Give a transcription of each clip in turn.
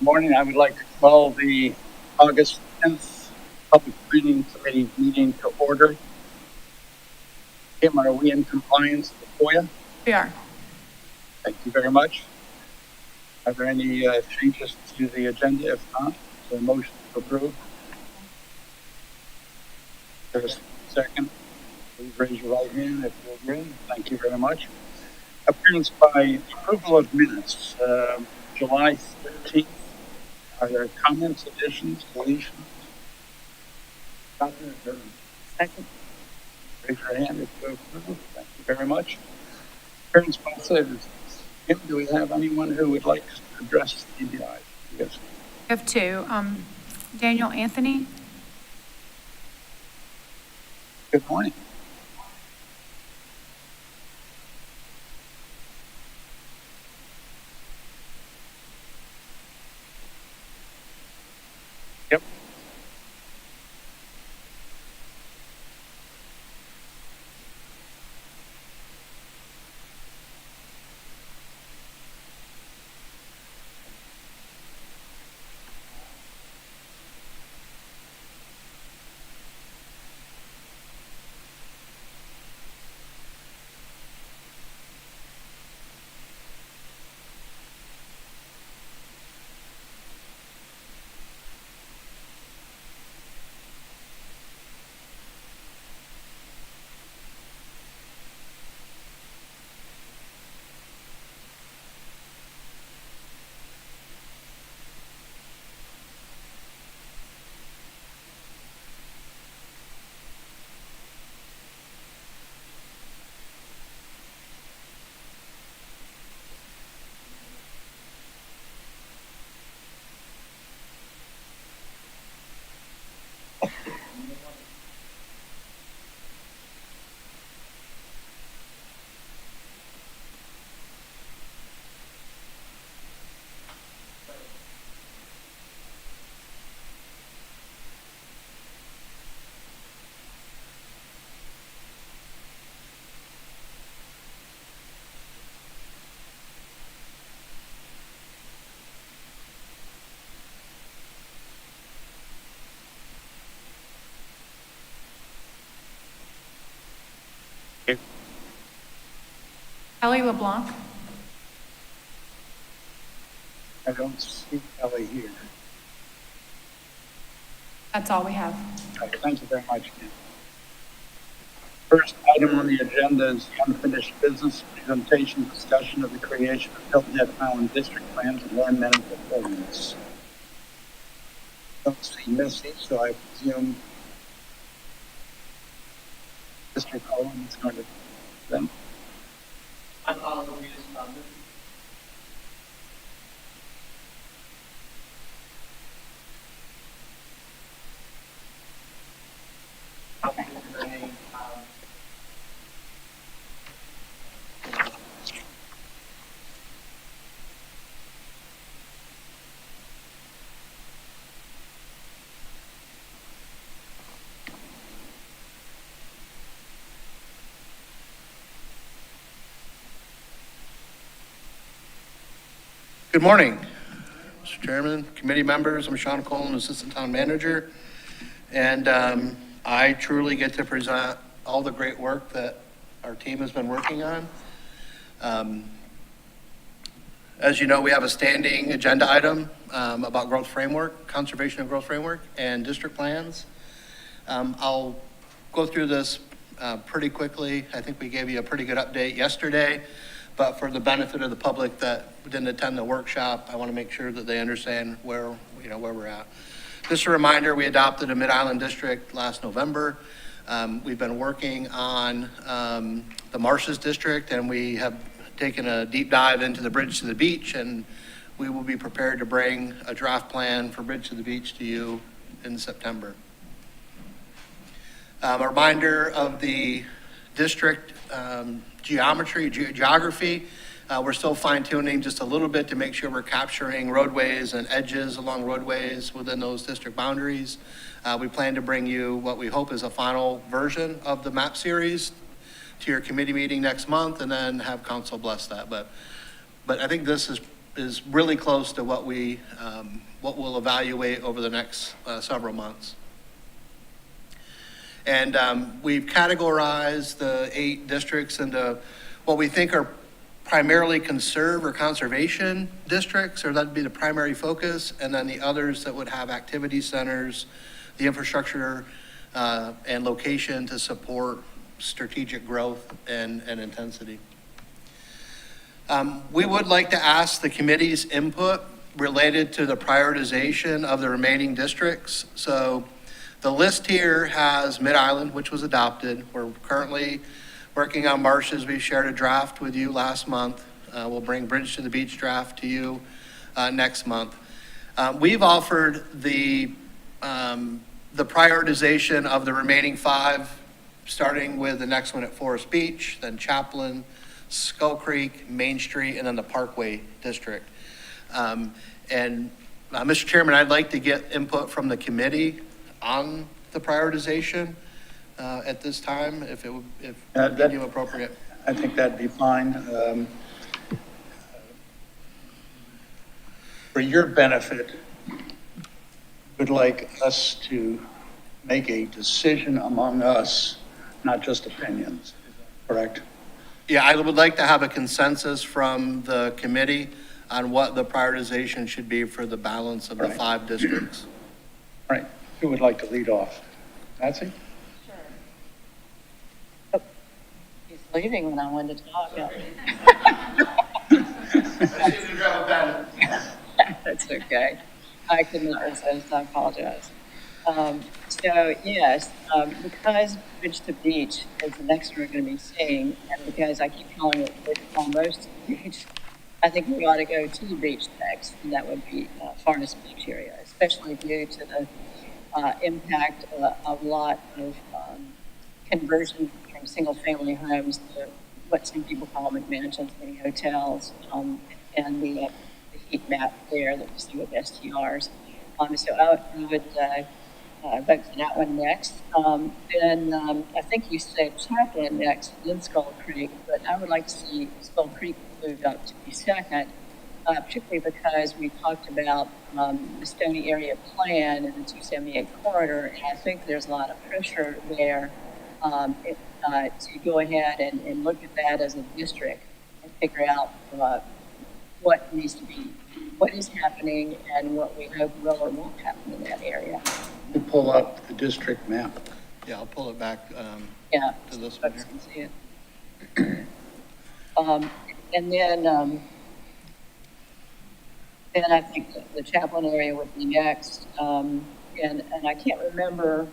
Morning. I would like to call the August 10th Public Planning Committee meeting to order. Kim, are we in compliance with FOIA? We are. Thank you very much. Are there any changes to the agenda? If not, is there a motion to approve? There's a second. Please raise your right hand if you agree. Thank you very much. Appearance by approval of minutes, July 13th. Are there comments, additions, deletions? Second. Raise your hand if you approve. Thank you very much. Appearance by citizens. Kim, do we have anyone who would like to address the DBI? Yes. We have two. Daniel Anthony. Good morning. Yep. Ellie LeBlanc. I don't see Ellie here. That's all we have. Okay, thank you very much, Kim. First item on the agenda is the unfinished business presentation discussion of the creation of Hilton Island District Plans and Land Management Ordinance. Don't see Missy, so I presume Mr. Cullen is going to then. I'm calling Louise Condon. Good morning, Mr. Chairman, committee members. I'm Sean Coleman, Assistant Town Manager, and I truly get to present all the great work that our team has been working on. As you know, we have a standing agenda item about growth framework, conservation of growth framework, and district plans. I'll go through this pretty quickly. I think we gave you a pretty good update yesterday. But for the benefit of the public that didn't attend the workshop, I want to make sure that they understand where we're at. Just a reminder, we adopted a Mid-Island District last November. We've been working on the Marshes District, and we have taken a deep dive into the Bridge to the Beach, and we will be prepared to bring a draft plan for Bridge to the Beach to you in September. A reminder of the district geography. We're still fine tuning just a little bit to make sure we're capturing roadways and edges along roadways within those district boundaries. We plan to bring you what we hope is a final version of the map series to your committee meeting next month and then have council bless that. But I think this is is really close to what what we'll evaluate over the next several months. And we've categorized the 8 districts into what we think are primarily conserve or conservation districts, or that'd be the primary focus, and then the others that would have activity centers, the infrastructure and location to support strategic growth and intensity. We would like to ask the committee's input related to the prioritization of the remaining districts. So the list here has Mid-Island, which was adopted. We're currently working on Marshes. We shared a draft with you last month. We'll bring Bridge to the Beach draft to you next month. We've offered the prioritization of the remaining 5, starting with the next one at Forest Beach, then Chaplin, Skull Creek, Main Street, and then the Parkway District. Mr. Chairman, I'd like to get input from the committee on the prioritization at this time, if it would be appropriate. I think that'd be fine. For your benefit, would like us to make a decision among us, not just opinions, correct? Yeah, I would like to have a consensus from the committee on what the prioritization should be for the balance of the Right. 5 districts. Right. Who would like to lead off? Nancy? Sure. Oh, he's leaving when I wanted to talk. That's okay. I could not resist. I apologize. So yes, because Bridge to Beach is the next we're going to be seeing, and because I keep calling it almost beach, I think we ought to go to the beach next, and that would be Forest Beach area, especially due to the impact of a lot of conversion from single-family homes to what some people call McMansions, mini hotels, and the heat map there that we see with STRs. So I would vote for that one next. Then I think you said Chaplin next, then Skull Creek, but I would like to see Skull Creek moved up to be second, particularly because we talked about the Stony Area Plan and the 278 corridor, and I think there's a lot of pressure there to go ahead and look at that as a district and figure out what needs to be, what is happening, and what we hope will or won't happen in that area. You pull up the district map. Yeah, I'll pull it back Yeah, to this so one folks here. can see it. And then I think the Chaplin area would be next. And I can't remember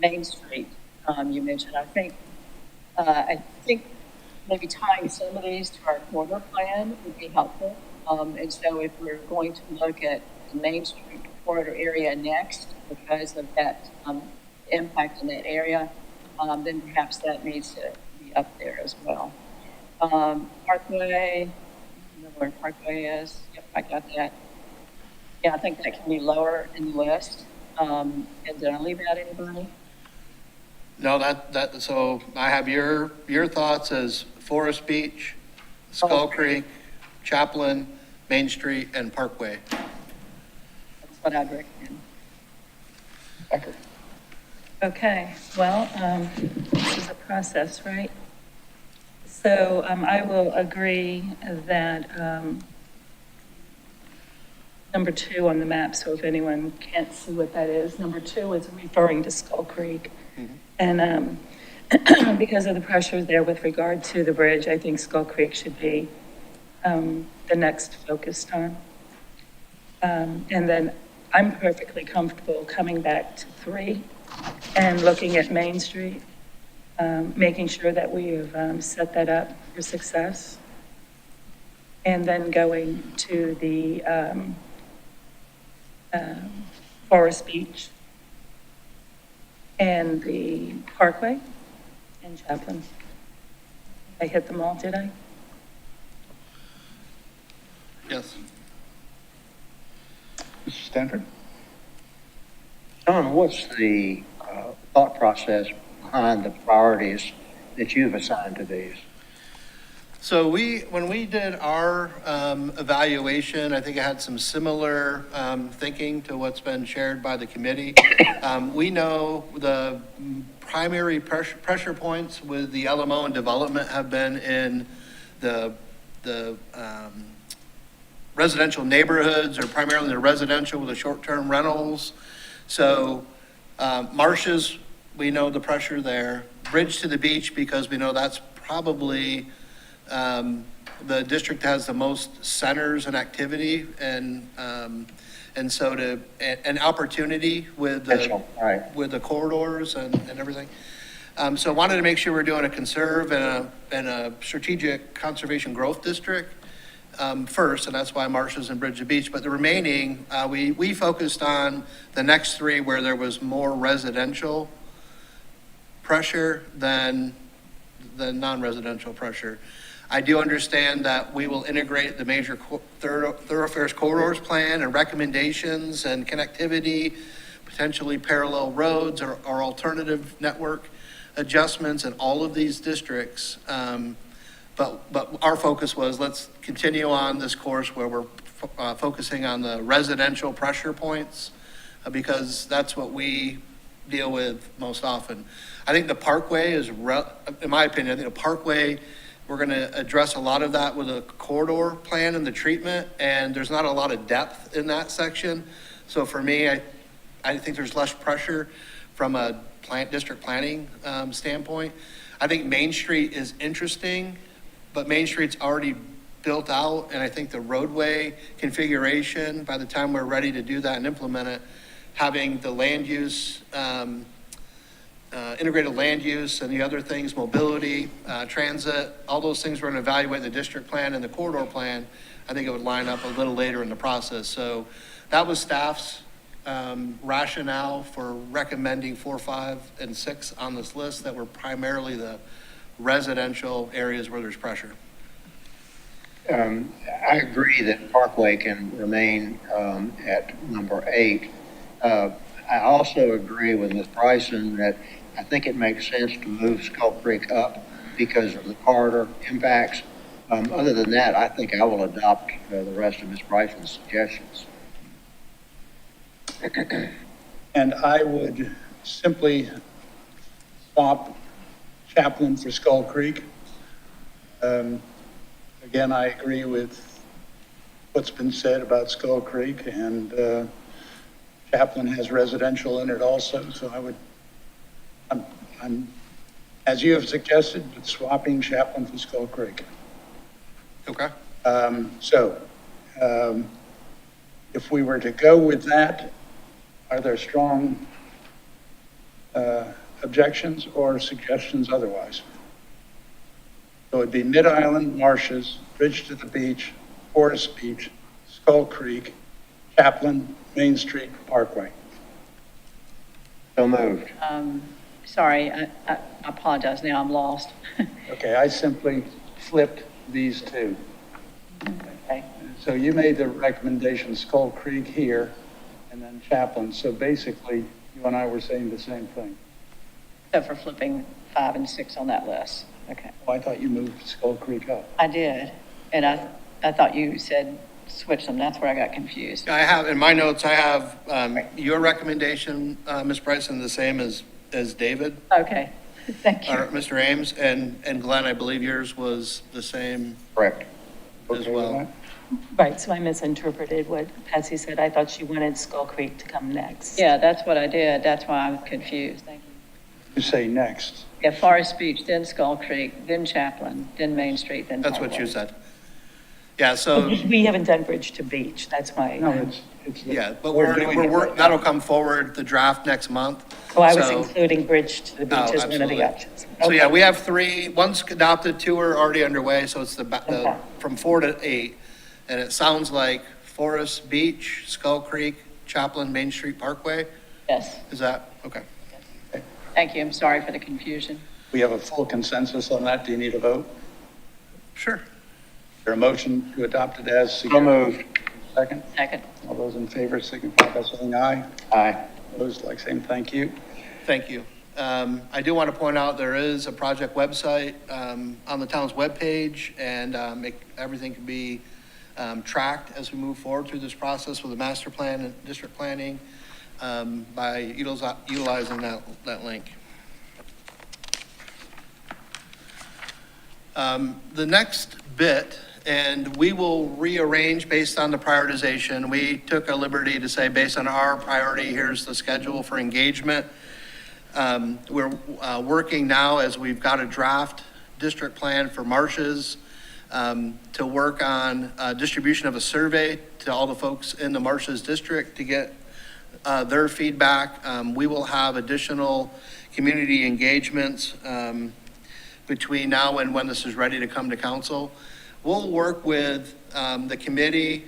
Main Street, you mentioned. I think maybe tying some of these to our corridor plan would be helpful. And so if we're going to look at the Main Street corridor area next, because of that impact in that area, then perhaps that needs to be up there as well. Parkway, I don't know where Parkway is. Yep, I got that. Yeah, I think that can be lower in the list. And did I leave out anybody? No, so I have your thoughts as Forest Beach, Skull Creek, Chaplin, Main Street, and Parkway. That's what I'd recommend. Becker. Okay, well, this is a process, right? So I will agree that number 2 on the map, so if anyone can't see what that is, number 2 is referring to Skull Creek. Mm-hmm. And because of the pressure there with regard to the bridge, I think Skull Creek should be the next focused on. And then I'm perfectly comfortable coming back to 3 and looking at Main Street, making sure that we have set that up for success. And then going to the Forest Beach and the Parkway and Chaplin. I hit them all, did I? Yes. Mr. Stanford? John, what's the thought process behind the priorities that you've assigned to these? So when we did our evaluation, I think it had some similar thinking to what's been shared by the committee. We know the primary pressure points with the LMO and development have been in the residential neighborhoods, or primarily the residential with the short-term rentals. So marshes, we know the pressure there. Bridge to the beach, because we know that's probably the district has the most centers and activity, and so an opportunity with with the corridors and everything. So wanted to make sure we're doing a conserve and a strategic conservation growth district first, and that's why marshes and bridge to beach. But the remaining, we focused on the next three where there was more residential pressure than non-residential pressure. I do understand that we will integrate the major thoroughfares corridors plan and recommendations and connectivity, potentially parallel roads or alternative network adjustments in all of these districts. But our focus was, let's continue on this course where we're focusing on the residential pressure points, because that's what we deal with most often. I think the Parkway is, in my opinion, I think the Parkway, we're going to address a lot of that with a corridor plan and the treatment, and there's not a lot of depth in that section. So for me, I think there's less pressure from a district planning standpoint. I think Main Street is interesting, but Main Street's already built out, and I think the roadway configuration, by the time we're ready to do that and implement it, having the land use, integrated land use and the other things, mobility, transit, all those things we're going to evaluate in the district plan and the corridor plan. I think it would line up a little later in the process. So that was staff's rationale for recommending 4, 5, and 6 on this list that were primarily the residential areas where there's pressure. I agree that Parkway can remain at number 8. I also agree with Ms. Bryson that I think it makes sense to move Skull Creek up because of the corridor impacts. Other than that, I think I will adopt the rest of Ms. Bryson's suggestions. And I would simply swap Chaplin for Skull Creek. Again, I agree with what's been said about Skull Creek, and Chaplin has residential in it also, so I'm, as you have suggested, swapping Chaplin for Skull Creek. Okay. If we were to go with that, are there strong objections or suggestions otherwise? So it'd be Mid-Island, Marshes, Bridge to the Beach, Forest Beach, Skull Creek, Chaplin, Main Street, Parkway. So moved. Sorry, I apologize. Now I'm lost. Okay, I simply flipped these two. Okay. So you made the recommendation Skull Creek here and then Chaplin. So basically, you and I were saying the same thing. So for flipping 5 and 6 on that list. Okay. Well, I thought you moved Skull Creek up. I did. And I thought you said switch them. That's where I got confused. I have, in my notes, I have your recommendation, Ms. Bryson, the same as David, Okay. Thank you. or Mr. Ames, and Glenn, I believe yours was the same Correct. as Okay with well. that? Right, so I misinterpreted what Patsy said. I thought she wanted Skull Creek to come next. Yeah, that's what I did. That's why I'm confused. Thank you. You say next. Yeah, Forest Beach, then Skull Creek, then Chaplin, then Main Street, then That's what you Parkway. said. Yeah, so, We haven't done Bridge to Beach, that's why. No, it's. yeah, but we're doing it right now. that'll come forward, the draft next month. Oh, I was So- including Bridge to the Beach Oh, as one of absolutely. the options. So yeah, Okay. we have 3, one's adopted, 2 are already underway, so it's Okay. from 4 to 8. And it sounds like Forest Beach, Skull Creek, Chaplin, Main Street, Parkway. Yes. Is that, okay. Thank you. I'm sorry for the confusion. We have a full consensus on that. Do you need a vote? Sure. Is there a motion to adopt it as So suggested? moved. Second? Second. All those in favor signify by saying aye. Aye. Opposed, like same, thank you. Thank you. I do want to point out there is a project website on the town's webpage, and everything can be tracked as we move forward through this process with the master plan and district planning by utilizing that link. The next bit, and we will rearrange based on the prioritization. We took a liberty to say, based on our priority, here's the schedule for engagement. We're working now as we've got a draft district plan for marshes to work on distribution of a survey to all the folks in the marshes district to get their feedback. We will have additional community engagements between now and when this is ready to come to council. We'll work with the committee,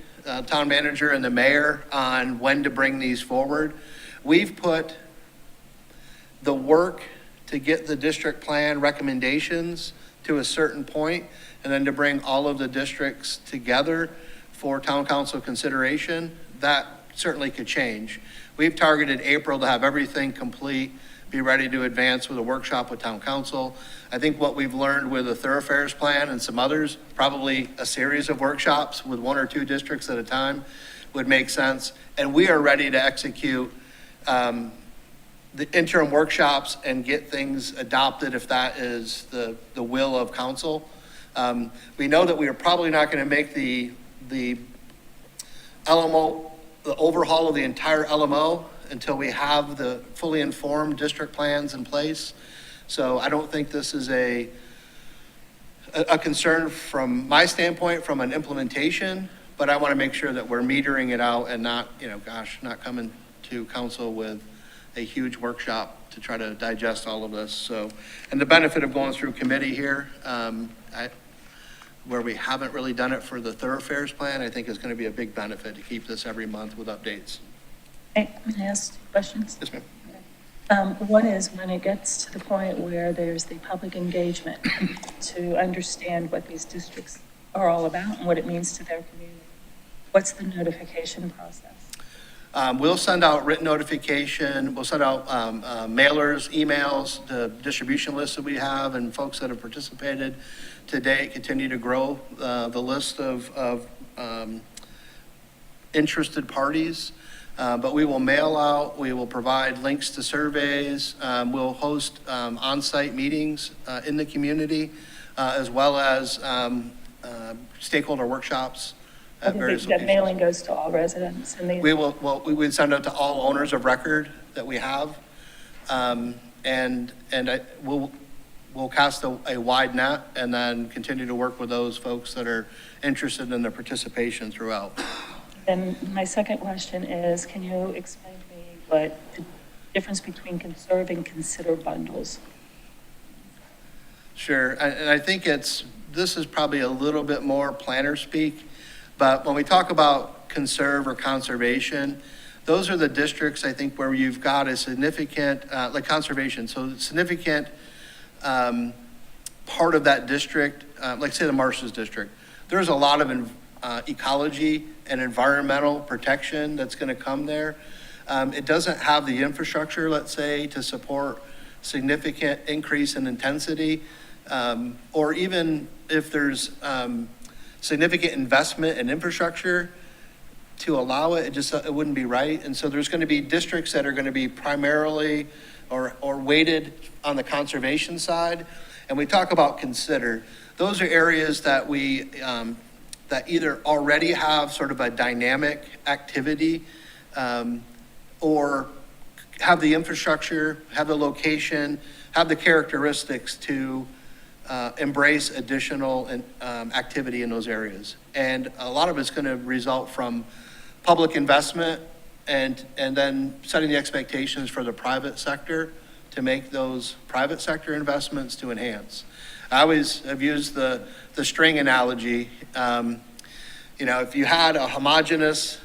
town manager, and the mayor on when to bring these forward. We've put the work to get the district plan recommendations to a certain point, and then to bring all of the districts together for town council consideration. That certainly could change. We've targeted April to have everything complete, be ready to advance with a workshop with town council. I think what we've learned with the thoroughfares plan and some others, probably a series of workshops with 1 or 2 districts at a time would make sense. And we are ready to execute the interim workshops and get things adopted if that is the will of council. We know that we are probably not going to make the LMO, the overhaul of the entire LMO until we have the fully informed district plans in place. So I don't think this is a concern from my standpoint from an implementation, but I want to make sure that we're metering it out and not, not coming to council with a huge workshop to try to digest all of this. So, and the benefit of going through committee here, where we haven't really done it for the thoroughfares plan, I think is going to be a big benefit to keep this every month with updates. Hey, can I ask questions? Yes, ma'am. One is when it gets to the point where there's the public engagement to understand what these districts are all about and what it means to their community. What's the notification process? We'll send out written notification. We'll send out mailers, emails, the distribution list that we have, and folks that have participated to date continue to grow the list of interested parties. But we will mail out, we will provide links to surveys, we'll host on-site meetings in the community, as well as stakeholder workshops at various That locations. mailing goes to all residents and We would send it to all owners of record that we have. We'll cast a wide net and then continue to work with those folks that are interested in their participation throughout. Then my second question is, can you explain to me what the difference between conserve and consider bundles? Sure, and I think this is probably a little bit more planner speak, but when we talk about conserve or conservation, those are the districts, I think, where you've got a significant, like conservation, so significant part of that district, like say the Marshes District, there's a lot of ecology and environmental protection that's going to come there. It doesn't have the infrastructure, let's say, to support significant increase in intensity, or even if there's significant investment in infrastructure to allow it, it wouldn't be right. And so there's going to be districts that are going to be primarily or weighted on the conservation side. And we talk about consider. Those are areas that we that either already have sort of a dynamic activity or have the infrastructure, have the location, have the characteristics to embrace additional activity in those areas. And a lot of it's going to result from public investment and then setting the expectations for the private sector to make those private sector investments to enhance. I always have used the string analogy. If you had a homogeneous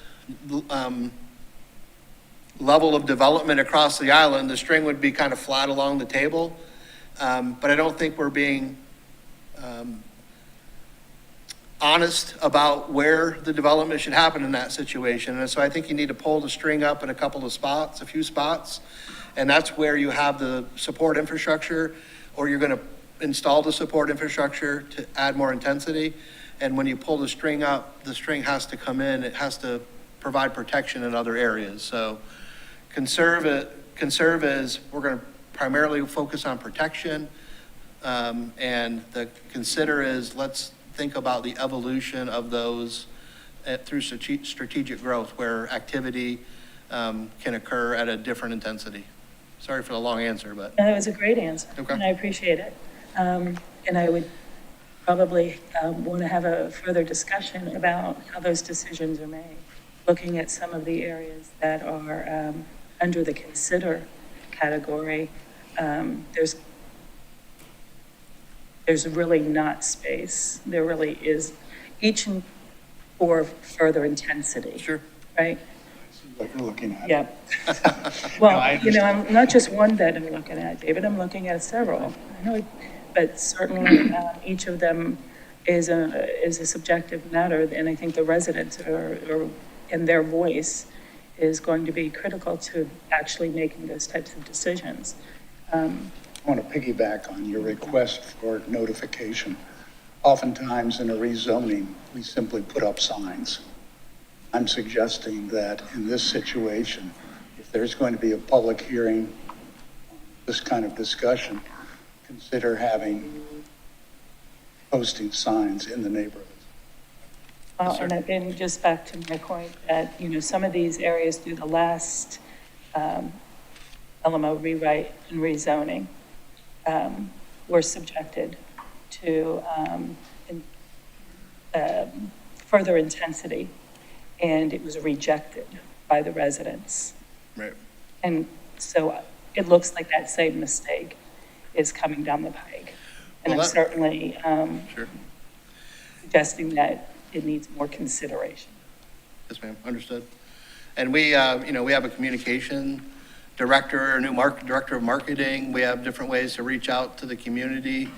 level of development across the island, the string would be kind of flat along the table. But I don't think we're being honest about where the development should happen in that situation. And so I think you need to pull the string up in a few spots, And that's where you have the support infrastructure, or you're going to install the support infrastructure to add more intensity. And when you pull the string up, the string has to come in, it has to provide protection in other areas. So conserve is, we're going to primarily focus on protection. And the consider is, let's think about the evolution of those through strategic growth, where activity can occur at a different intensity. Sorry for the long answer, but. That was a great answer, Okay. and I appreciate it. And I would probably want to have a further discussion about how those decisions are made, looking at some of the areas that are under the consider category. There's really not space. There really is, each for further intensity. Sure. Right? What you're looking at. Yeah. No, Well, I I'm not just one that I'm looking at, David, I'm looking at several. I know, but certainly each of them is a subjective matter, and I think the residents and their voice is going to be critical to actually making those types of decisions. I want to piggyback on your request for notification. Oftentimes in a rezoning, we simply put up signs. I'm suggesting that in this situation, if there's going to be a public hearing, this kind of discussion, consider posting signs in the neighborhoods. Well, and I've been just back to my point that, some of these areas through the last LMO rewrite and rezoning were subjected to further intensity, and it was rejected by the residents. Right. And so it looks like that same mistake is coming down the pike. And Well, I'm certainly Sure. suggesting that it needs more consideration. Yes, ma'am, understood. And we have a communication director, a new director of marketing. We have different ways to reach out to the community,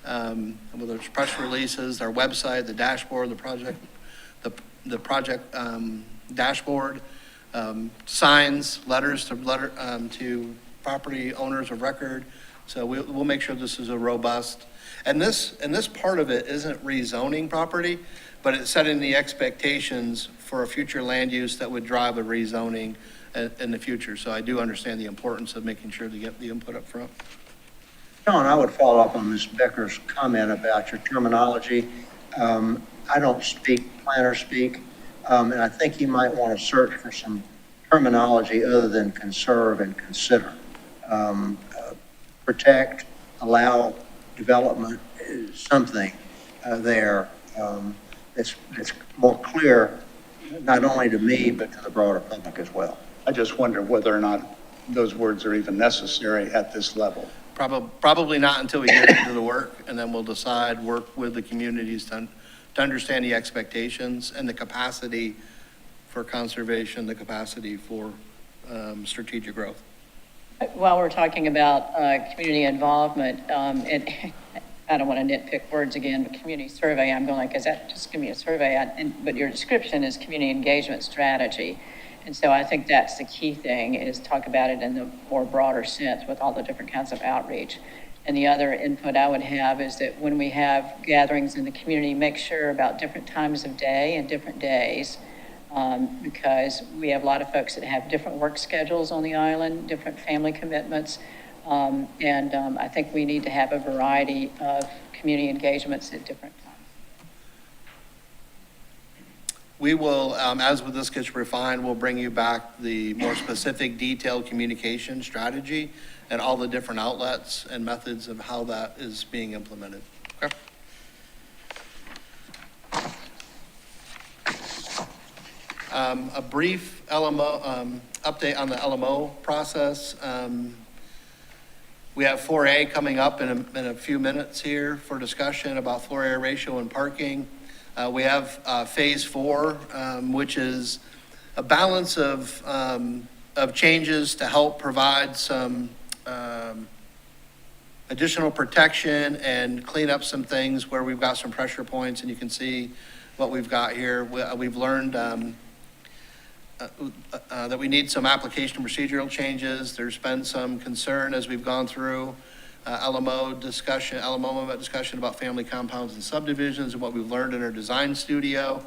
whether it's press releases, our website, the dashboard, the project dashboard, signs, letters to property owners of record. So we'll make sure this is a robust, and this part of it isn't rezoning property, but it's setting the expectations for a future land use that would drive a rezoning in the future. So I do understand the importance of making sure to get the input up front. John, I would follow up on Ms. Becker's comment about your terminology. I don't speak planner speak, and I think you might want to search for some terminology other than conserve and consider. Protect, allow development is something there that's more clear, not only to me, but to the broader public as well. I just wonder whether or not those words are even necessary at this level. Probably not until we get into the work, and then we'll decide, work with the communities to understand the expectations and the capacity for conservation, the capacity for strategic growth. While we're talking about community involvement, and I don't want to nitpick words again, but community survey, I'm going like, is that just going to be a survey? But your description is community engagement strategy. And so I think that's the key thing, is talk about it in the more broader sense with all the different kinds of outreach. And the other input I would have is that when we have gatherings in the community, make sure about different times of day and different days, because we have a lot of folks that have different work schedules on the island, different family commitments. And I think we need to have a variety of community engagements at different times. We will, as with this gets refined, we'll bring you back the more specific detailed communication strategy and all the different outlets and methods of how that is being implemented. Okay. A brief LMO, update on the LMO process. We have 4A coming up in a few minutes here for discussion about floor area ratio and parking. We have phase 4, which is a balance of changes to help provide some additional protection and clean up some things where we've got some pressure points, and you can see what we've got here. We've learned that we need some application procedural changes. There's been some concern as we've gone through LMO discussion about family compounds and subdivisions and what we've learned in our design studio,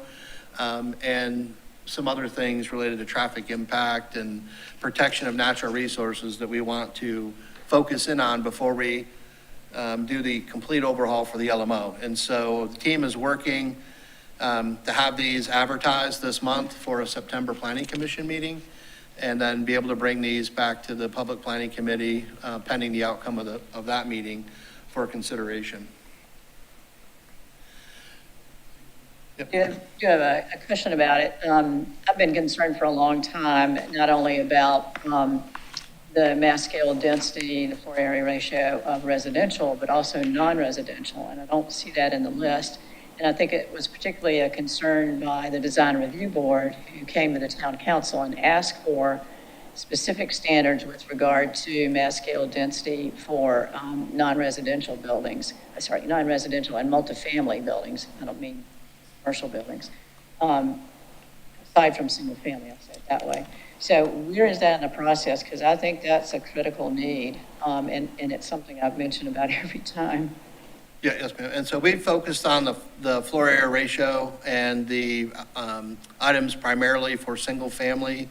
and some other things related to traffic impact and protection of natural resources that we want to focus in on before we do the complete overhaul for the LMO. And so the team is working to have these advertised this month for a September Planning Commission meeting, and then be able to bring these back to the Public Planning Committee pending the outcome of that meeting for consideration. Yep. You have a question about it. I've been concerned for a long time, not only about the mass scale density, the floor area ratio of residential, but also non-residential, and I don't see that in the list. And I think it was particularly a concern by the Design Review Board, who came to the town council and asked for specific standards with regard to mass scale density for non-residential buildings, non-residential and multifamily buildings. I don't mean commercial buildings, aside from single family, I'll say it that way. So where is that in the process? Because I think that's a critical need, and it's something I've mentioned about every time. Yeah, yes, ma'am. And so we focused on the floor area ratio and the items primarily for single-family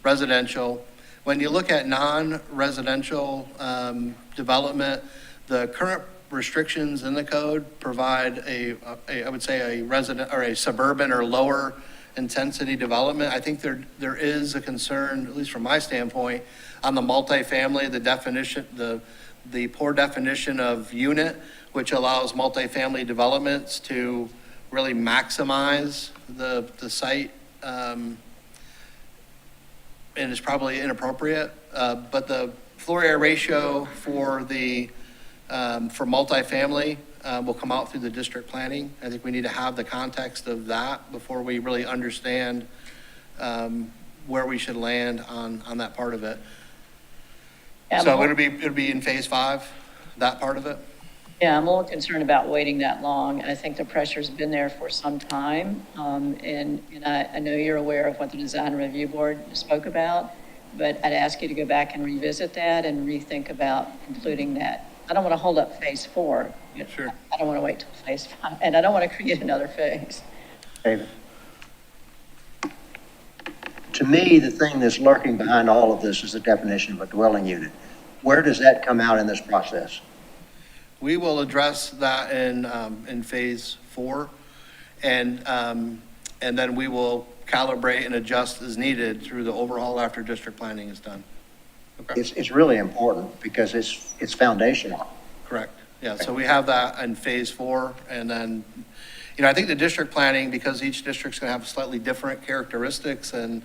residential. When you look at non-residential development, the current restrictions in the code provide I would say a resident or a suburban or lower intensity development. I think there is a concern, at least from my standpoint, on the multifamily, the definition, the poor definition of unit, which allows multifamily developments to really maximize the site, and is probably inappropriate. But the floor area ratio for multifamily will come out through the district planning. I think we need to have the context of that before we really understand where we should land on that part of it. Yeah, So it'll be in phase 5, that part of it. Yeah, I'm a little concerned about waiting that long. I think the pressure's been there for some time. And I know you're aware of what the Design Review Board spoke about, but I'd ask you to go back and revisit that and rethink about including that. I don't want to hold up phase 4. Sure. I don't want to wait till phase 5, and I don't want to create another phase. David? To me, the thing that's lurking behind all of this is the definition of a dwelling unit. Where does that come out in this process? We will address that in phase 4, and then we will calibrate and adjust as needed through the overhaul after district planning is done. Okay. It's really important because it's foundational. Correct. Yeah, so we have that in phase 4, and then, I think the district planning, because each district's going to have slightly different characteristics and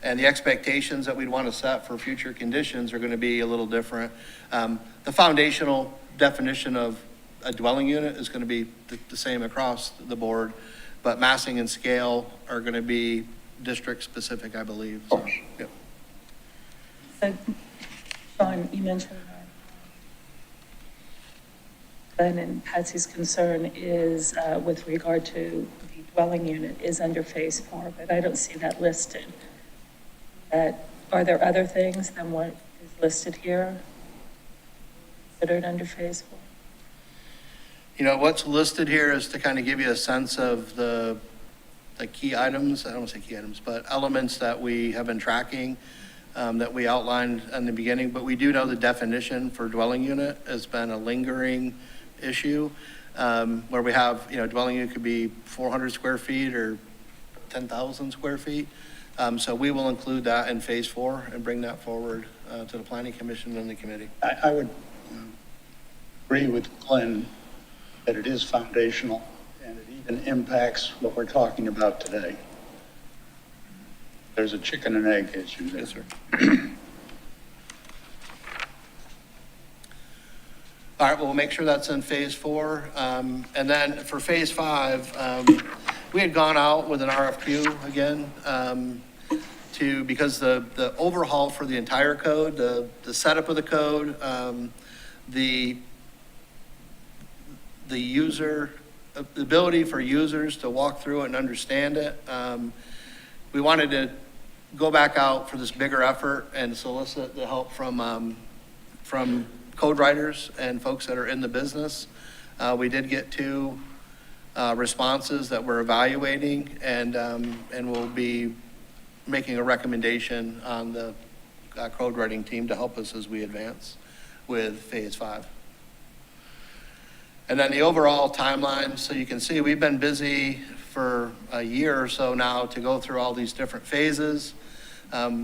the expectations that we'd want to set for future conditions are going to be a little different. The foundational definition of a dwelling unit is going to be the same across the board, but massing and scale are going to be district specific, I believe. So, yep. So, Sean, you mentioned that Ben and Patsy's concern is with regard to the dwelling unit is under phase 4, but I don't see that listed. Are there other things than what is listed here considered under phase 4? What's listed here is to kind of give you a sense of the key items, I don't want to say key items, but elements that we have been tracking, that we outlined in the beginning. But we do know the definition for dwelling unit has been a lingering issue, where we have, dwelling unit could be 400 square feet or 10,000 square feet. So we will include that in phase 4 and bring that forward to the Planning Commission and the committee. I would agree with Glenn that it is foundational and it even impacts what we're talking about today. There's a chicken and egg issue there. Yes, sir. All right, well, we'll make sure that's in phase 4. And then for phase 5, we had gone out with an RFQ again, because the overhaul for the entire code, the setup of the code, the ability for users to walk through it and understand it. We wanted to go back out for this bigger effort and solicit the help from code writers and folks that are in the business. We did get 2 responses that we're evaluating, and we'll be making a recommendation on the code writing team to help us as we advance with Phase 5. And then the overall timeline, so you can see we've been busy for a year or so now to go through all these different phases.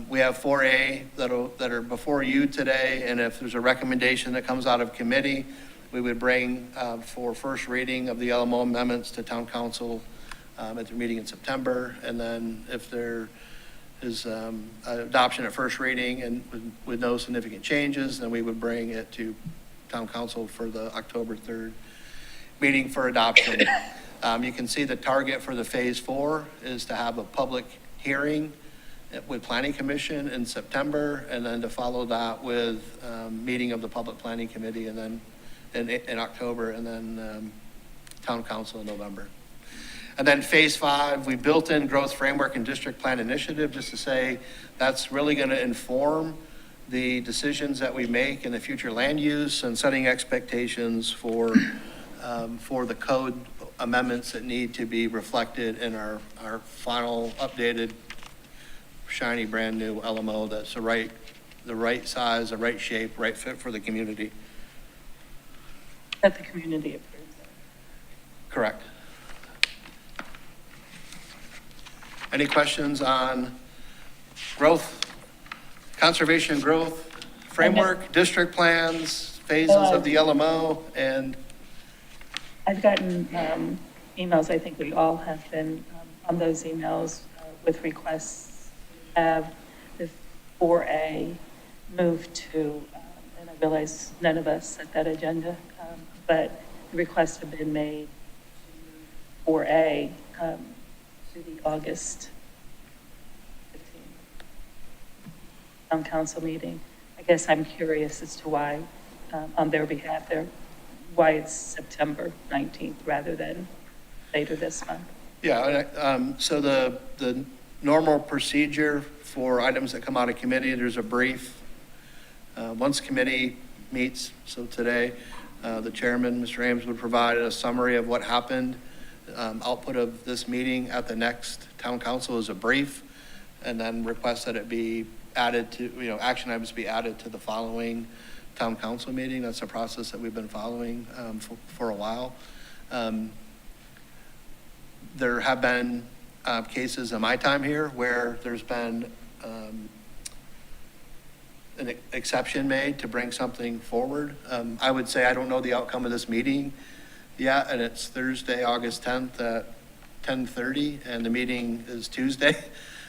We have 4A that are before you today, and if there's a recommendation that comes out of committee, we would bring for first reading of the LMO amendments to town council at their meeting in September. And then if there is adoption at first reading and with no significant changes, then we would bring it to town council for the October 3rd meeting for adoption. You can see the target for the Phase 4 is to have a public hearing with Planning Commission in September, and then to follow that with meeting of the Public Planning Committee, and then in October, and then Town Council in November. And then Phase 5, we built in growth framework and district plan initiative, just to say that's really going to inform the decisions that we make in the future land use and setting expectations for the code amendments that need to be reflected in our final updated, shiny, brand new LMO that's the right size, the right shape, right fit for the community. That the community approves of. Correct. Any questions on growth, conservation growth framework, district plans, phases of the LMO, and I've gotten emails, I think we all have been on those emails with requests to have the 4A moved to, and I realize none of us set that agenda, but the requests have been made to 4A to the August 15th town council meeting. I guess I'm curious as to why, on their behalf, why it's September 19th rather than later this month. yeah, so the normal procedure for items that come out of committee, there's a brief. Once committee meets, so today, the chairman, Mr. Ames, would provide a summary of what happened. Output of this meeting at the next town council is a brief, and then request that it be added to, action items be added to the following town council meeting. That's a process that we've been following for a while. There have been cases in my time here where there's been an exception made to bring something forward. I would say I don't know the outcome of this meeting yet, and it's Thursday, August 10th at 10:30, and the meeting is Tuesday,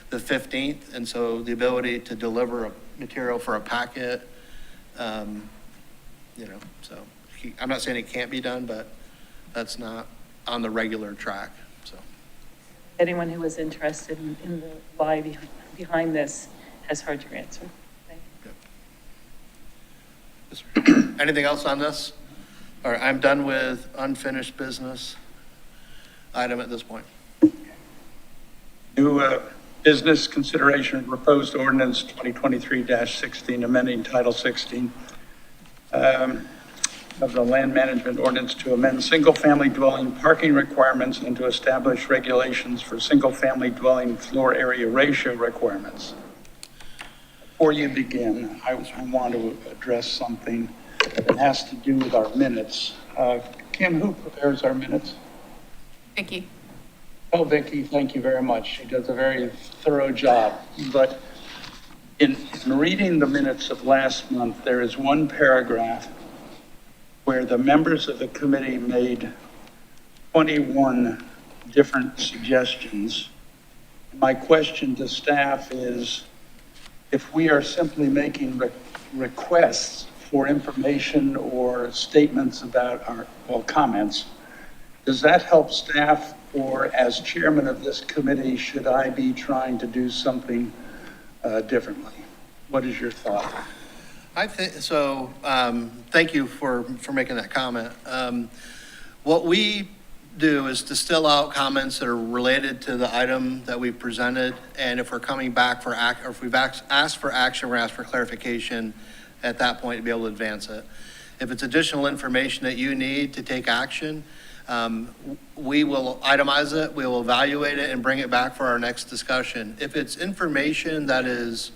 the 15th, and so the ability to deliver a material for a packet, so I'm not saying it can't be done, but that's not on the regular track, so. Anyone who was interested in the why behind this has heard your answer. Thank you. Yes, sir. Anything else on this? All right, I'm done with unfinished business item at this point. New business consideration of proposed ordinance 2023-16, amending Title 16 of the land management ordinance to amend single-family dwelling parking requirements and to establish regulations for single-family dwelling floor area ratio requirements. Before you begin, I want to address something that has to do with our minutes. Kim, who prepares our minutes? Vicki. Oh, Vicki, thank you very much. She does a very thorough job. But in reading the minutes of last month, there is one paragraph where the members of the committee made 21 different suggestions. My question to staff is, if we are simply making requests for information or statements about comments, does that help staff, or as chairman of this committee, should I be trying to do something differently? What is your thought? I think so. Thank you for making that comment. What we do is distill out comments that are related to the item that we've presented, and if we're coming back for or if we've asked for action, we're asked for clarification at that point to be able to advance it. If it's additional information that you need to take action, we will itemize it, we will evaluate it, and bring it back for our next discussion. If it's information that is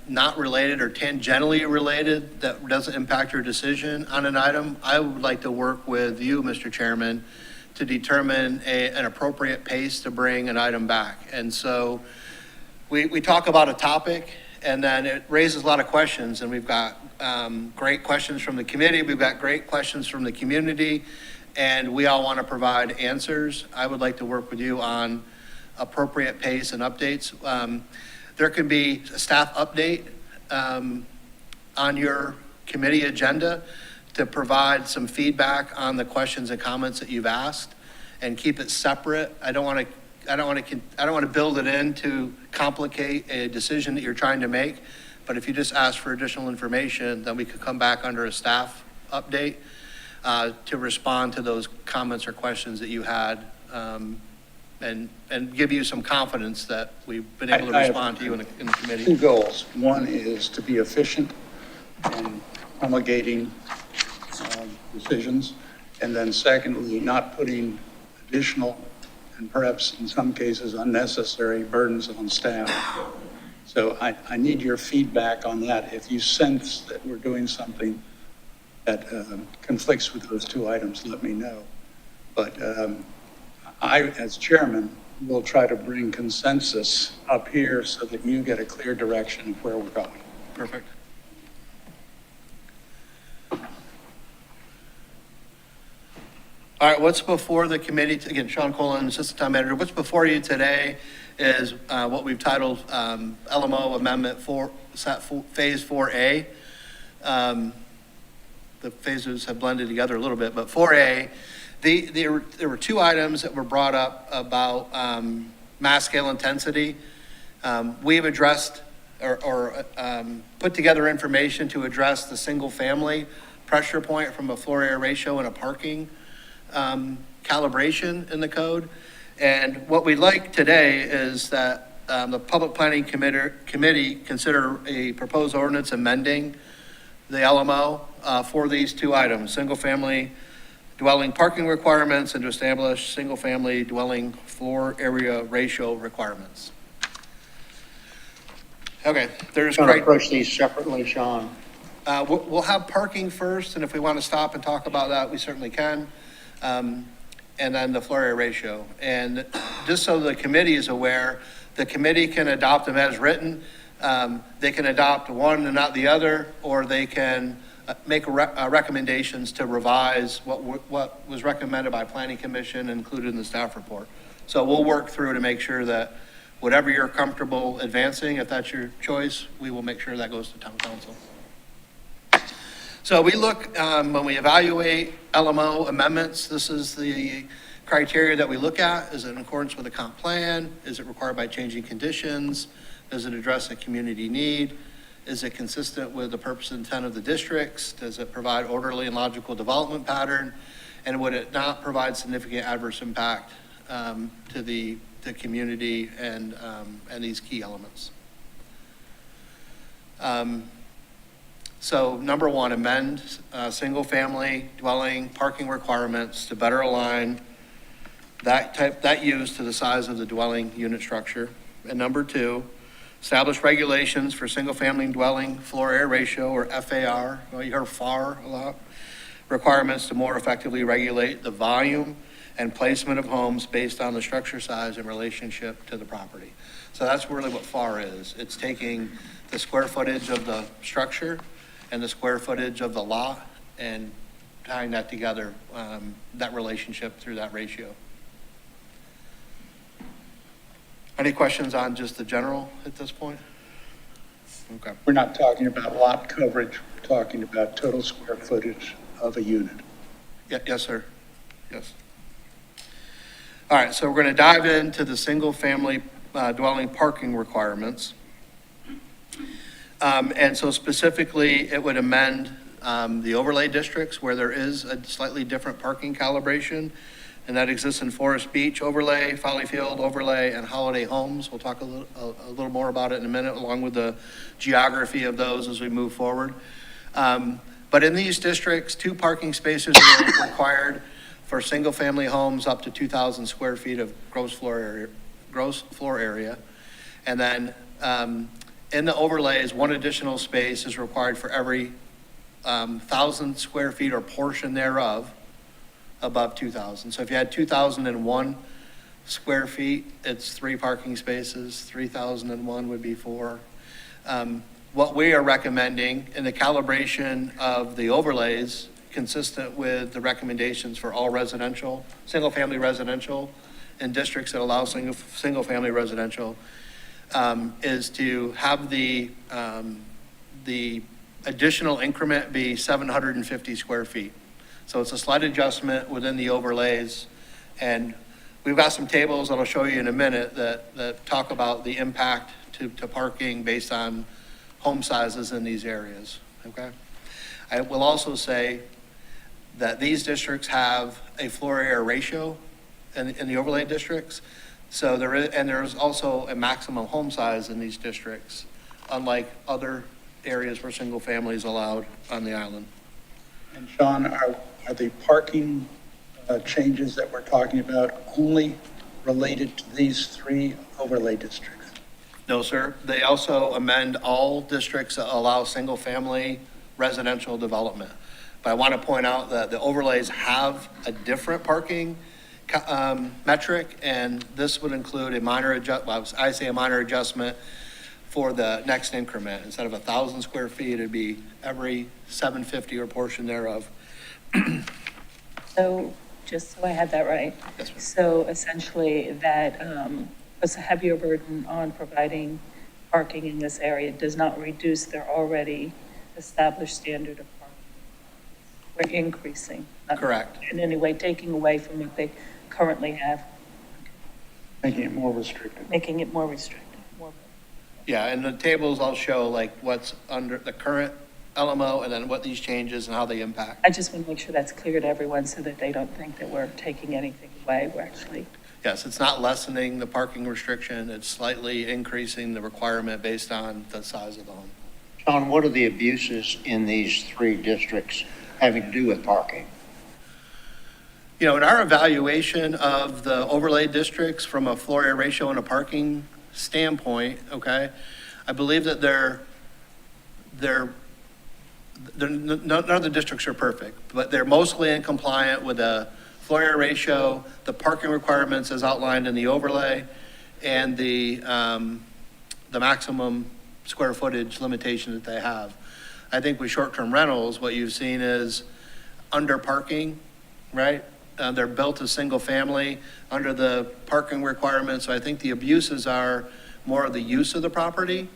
not related or tangentially related, that doesn't impact your decision on an item, I would like to work with you, Mr. Chairman, to determine an appropriate pace to bring an item back. And so we talk about a topic, and then it raises a lot of questions, and we've got great questions from the committee, we've got great questions from the community, and we all want to provide answers. I would like to work with you on appropriate pace and updates. There can be a staff update on your committee agenda to provide some feedback on the questions and comments that you've asked, and keep it separate. I don't want to build it in to complicate a decision that you're trying to make. But if you just ask for additional information, then we could come back under a staff update to respond to those comments or questions that you had, and give you some confidence that we've been able to I have respond to you in the committee. two goals. One is to be efficient in promulgating decisions, and then secondly, not putting additional and perhaps in some cases unnecessary burdens on staff. So I need your feedback on that. If you sense that we're doing something that conflicts with those two items, let me know. But I, as chairman, will try to bring consensus up here so that you get a clear direction of where we're going. Perfect. All right, what's before the committee, again, Sean Colon, Assistant Town Manager, what's before you today is what we've titled LMO Amendment Phase 4A. The phases have blended together a little bit, but 4A, there were two items that were brought up about mass scale intensity. We've addressed or put together information to address the single family pressure point from a floor area ratio and a parking calibration in the code. And what we'd like today is that the Public Planning Committee consider a proposed ordinance amending the LMO for these two items, single-family dwelling parking requirements and to establish single-family dwelling floor area ratio requirements. Okay, there's Going to approach these separately, Sean. We'll have parking first, and if we want to stop and talk about that, we certainly can. And then the floor area ratio. And just so the committee is aware, the committee can adopt them as written. They can adopt one and not the other, or they can make recommendations to revise what was recommended by Planning Commission and included in the staff report. So we'll work through to make sure that whatever you're comfortable advancing, if that's your choice, we will make sure that goes to town council. So we look, when we evaluate LMO amendments, this is the criteria that we look at. Is it in accordance with the comp plan? Is it required by changing conditions? Does it address a community need? Is it consistent with the purpose and intent of the districts? Does it provide orderly and logical development pattern? And would it not provide significant adverse impact to the community and these key elements? So number one, amend single-family dwelling parking requirements to better align that use to the size of the dwelling unit structure. And number two, establish regulations for single-family dwelling floor area ratio, or FAR. Well, you heard FAR a lot. Requirements to more effectively regulate the volume and placement of homes based on the structure size in relationship to the property. So that's really what FAR is. It's taking the square footage of the structure and the square footage of the lot and tying that together, that relationship through that ratio. Any questions on just the general at this point? Okay. We're not talking about lot coverage, we're talking about total square footage of a unit. Yeah, yes, sir. Yes. All right, so we're going to dive into the single-family dwelling parking requirements. And so specifically, it would amend the overlay districts where there is a slightly different parking calibration. and that exists in Forest Beach overlay, Folly Field overlay, and Holiday Homes. We'll talk a little more about it in a minute, along with the geography of those as we move forward. But in these districts, 2 parking spaces are required for single-family homes up to 2,000 square feet of gross floor area. And then in the overlays, 1 additional space is required for every 1,000 square feet or portion thereof above 2,000. So if you had 2,001 square feet, it's 3 parking spaces. 3,001 would be 4. What we are recommending in the calibration of the overlays, consistent with the recommendations for all residential, single-family residential, in districts that allow single-family residential, is to have the additional increment be 750 square feet. So it's a slight adjustment within the overlays, and we've got some tables that I'll show you in a minute that talk about the impact to parking based on home sizes in these areas, okay? I will also say that these districts have a floor area ratio in the overlay districts. So there's also a maximum home size in these districts, unlike other areas where single family is allowed on the island. And Sean, are the parking changes that we're talking about only related to these 3 overlay districts? No, sir. They also amend all districts that allow single-family residential development. But I want to point out that the overlays have a different parking metric, and this would include a minor adjustment for the next increment. Instead of 1,000 square feet, it'd be every 750 or portion thereof. So, just so I had that right. Yes, ma'am. So essentially that puts a heavier burden on providing parking in this area, does not reduce their already established standard of parking. We're increasing. Not Correct. in any way taking away from what they currently have, Making it more restricted. making it more restrictive. Yeah, and the tables I'll show like what's under the current LMO and then what these changes and how they impact. I just want to make sure that's clear to everyone so that they don't think that we're taking anything away. We're actually, Yes, it's not lessening the parking restriction, it's slightly increasing the requirement based on the size of the home. Sean, what are the abuses in these 3 districts having to do with parking? You know, in our evaluation of the overlay districts from a floor area ratio and a parking standpoint, okay, I believe that none of the districts are perfect, but they're mostly in compliant with the floor area ratio, the parking requirements as outlined in the overlay, and the maximum square footage limitation that they have. I think with short-term rentals, what you've seen is under parking, right? They're built as single family under the parking requirements. So I think the abuses are more of the use of the property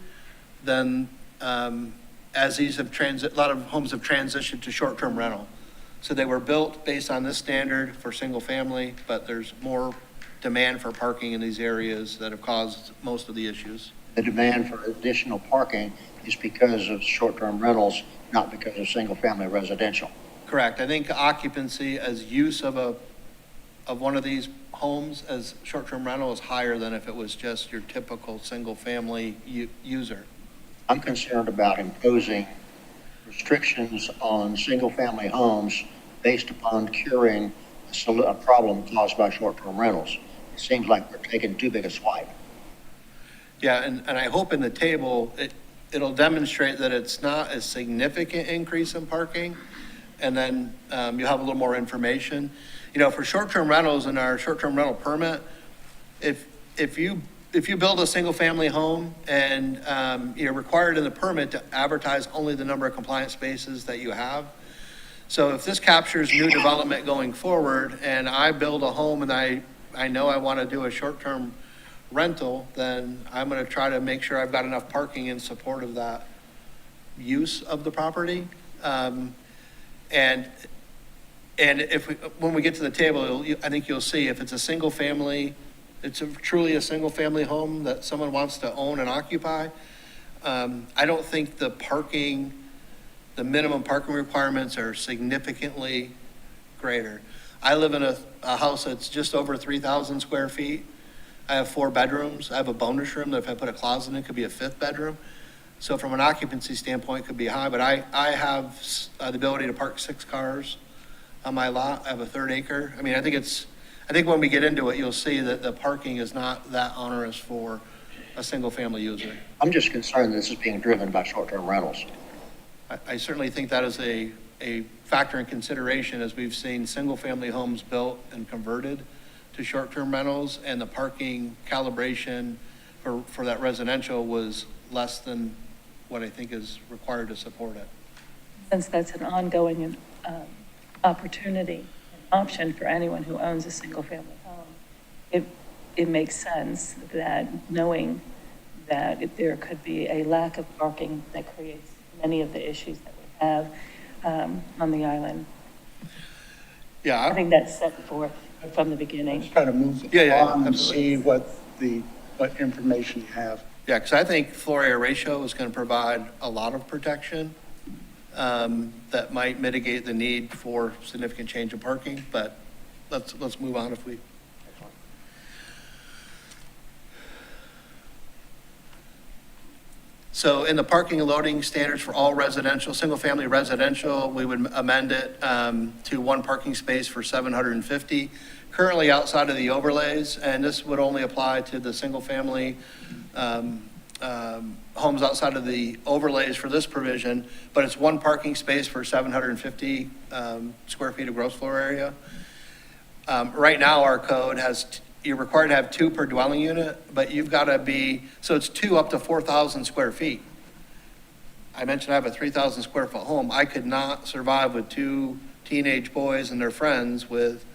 than as these have a lot of homes have transitioned to short-term rental. So they were built based on this standard for single family, but there's more demand for parking in these areas that have caused most of the issues. The demand for additional parking is because of short-term rentals, not because of single-family residential. Correct. I think occupancy as use of one of these homes as short-term rental is higher than if it was just your typical single-family user. I'm concerned about imposing restrictions on single-family homes based upon curing a problem caused by short-term rentals. It seems like we're taking too big a swipe. Yeah, and I hope in the table, it'll demonstrate that it's not a significant increase in parking, and then you'll have a little more information. You know, for short-term rentals in our short-term rental permit, if you build a single-family home and you're required in the permit to advertise only the number of compliant spaces that you have. So if this captures new development going forward and I build a home and I know I want to do a short-term rental, then I'm going to try to make sure I've got enough parking in support of that use of the property. And when we get to the table, I think you'll see if it's a single family, truly a single family home that someone wants to own and occupy. I don't think the minimum parking requirements are significantly greater. I live in a house that's just over 3,000 square feet. I have 4 bedrooms. I have a bonus room that if I put a closet in, it could be a 5th bedroom. So from an occupancy standpoint, it could be high, but I have the ability to park 6 cars on my lot. I have a 1/3 acre. I mean, I think when we get into it, you'll see that the parking is not that onerous for a single-family user. I'm just concerned this is being driven by short-term rentals. I certainly think that is a factor in consideration as we've seen single-family homes built and converted to short-term rentals, and the parking calibration for that residential was less than what I think is required to support it. Since that's an ongoing opportunity, an option for anyone who owns a single-family home, it makes sense that knowing that if there could be a lack of parking that creates many of the issues that we have on the island. Yeah, I think that's set forth from the Let's beginning. try to move Yeah, on and absolutely. see what information you have. Yeah, because I think floor area ratio is going to provide a lot of protection that might mitigate the need for significant change in parking, but let's move on if we. So in the parking and loading standards for all residential, single-family residential, we would amend it to 1 parking space for 750. Currently outside of the overlays, and this would only apply to the single-family homes outside of the overlays for this provision, but it's 1 parking space for 750 square feet of gross floor area. Right now, our code has, you're required to have 2 per dwelling unit, but you've got to be, so it's 2 up to 4,000 square feet. I mentioned I have a 3,000 square foot home. I could not survive with 2 teenage boys and their friends with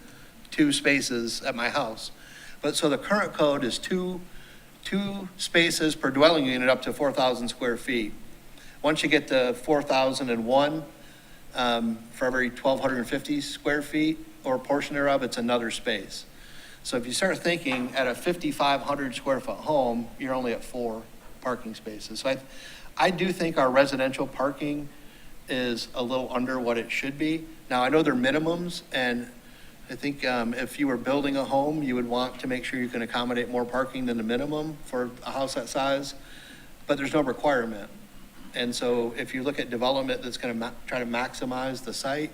2 spaces at my house. But so the current code is two spaces per dwelling unit up to 4,000 square feet. Once you get to 4,001, for every 1,250 square feet or portion thereof, it's another space. So if you start thinking at a 5,500 square foot home, you're only at 4 parking spaces. So I do think our residential parking is a little under what it should be. Now, I know they're minimums, and I think if you were building a home, you would want to make sure you can accommodate more parking than the minimum for a house that size, but there's no requirement. And so if you look at development that's going to try to maximize the site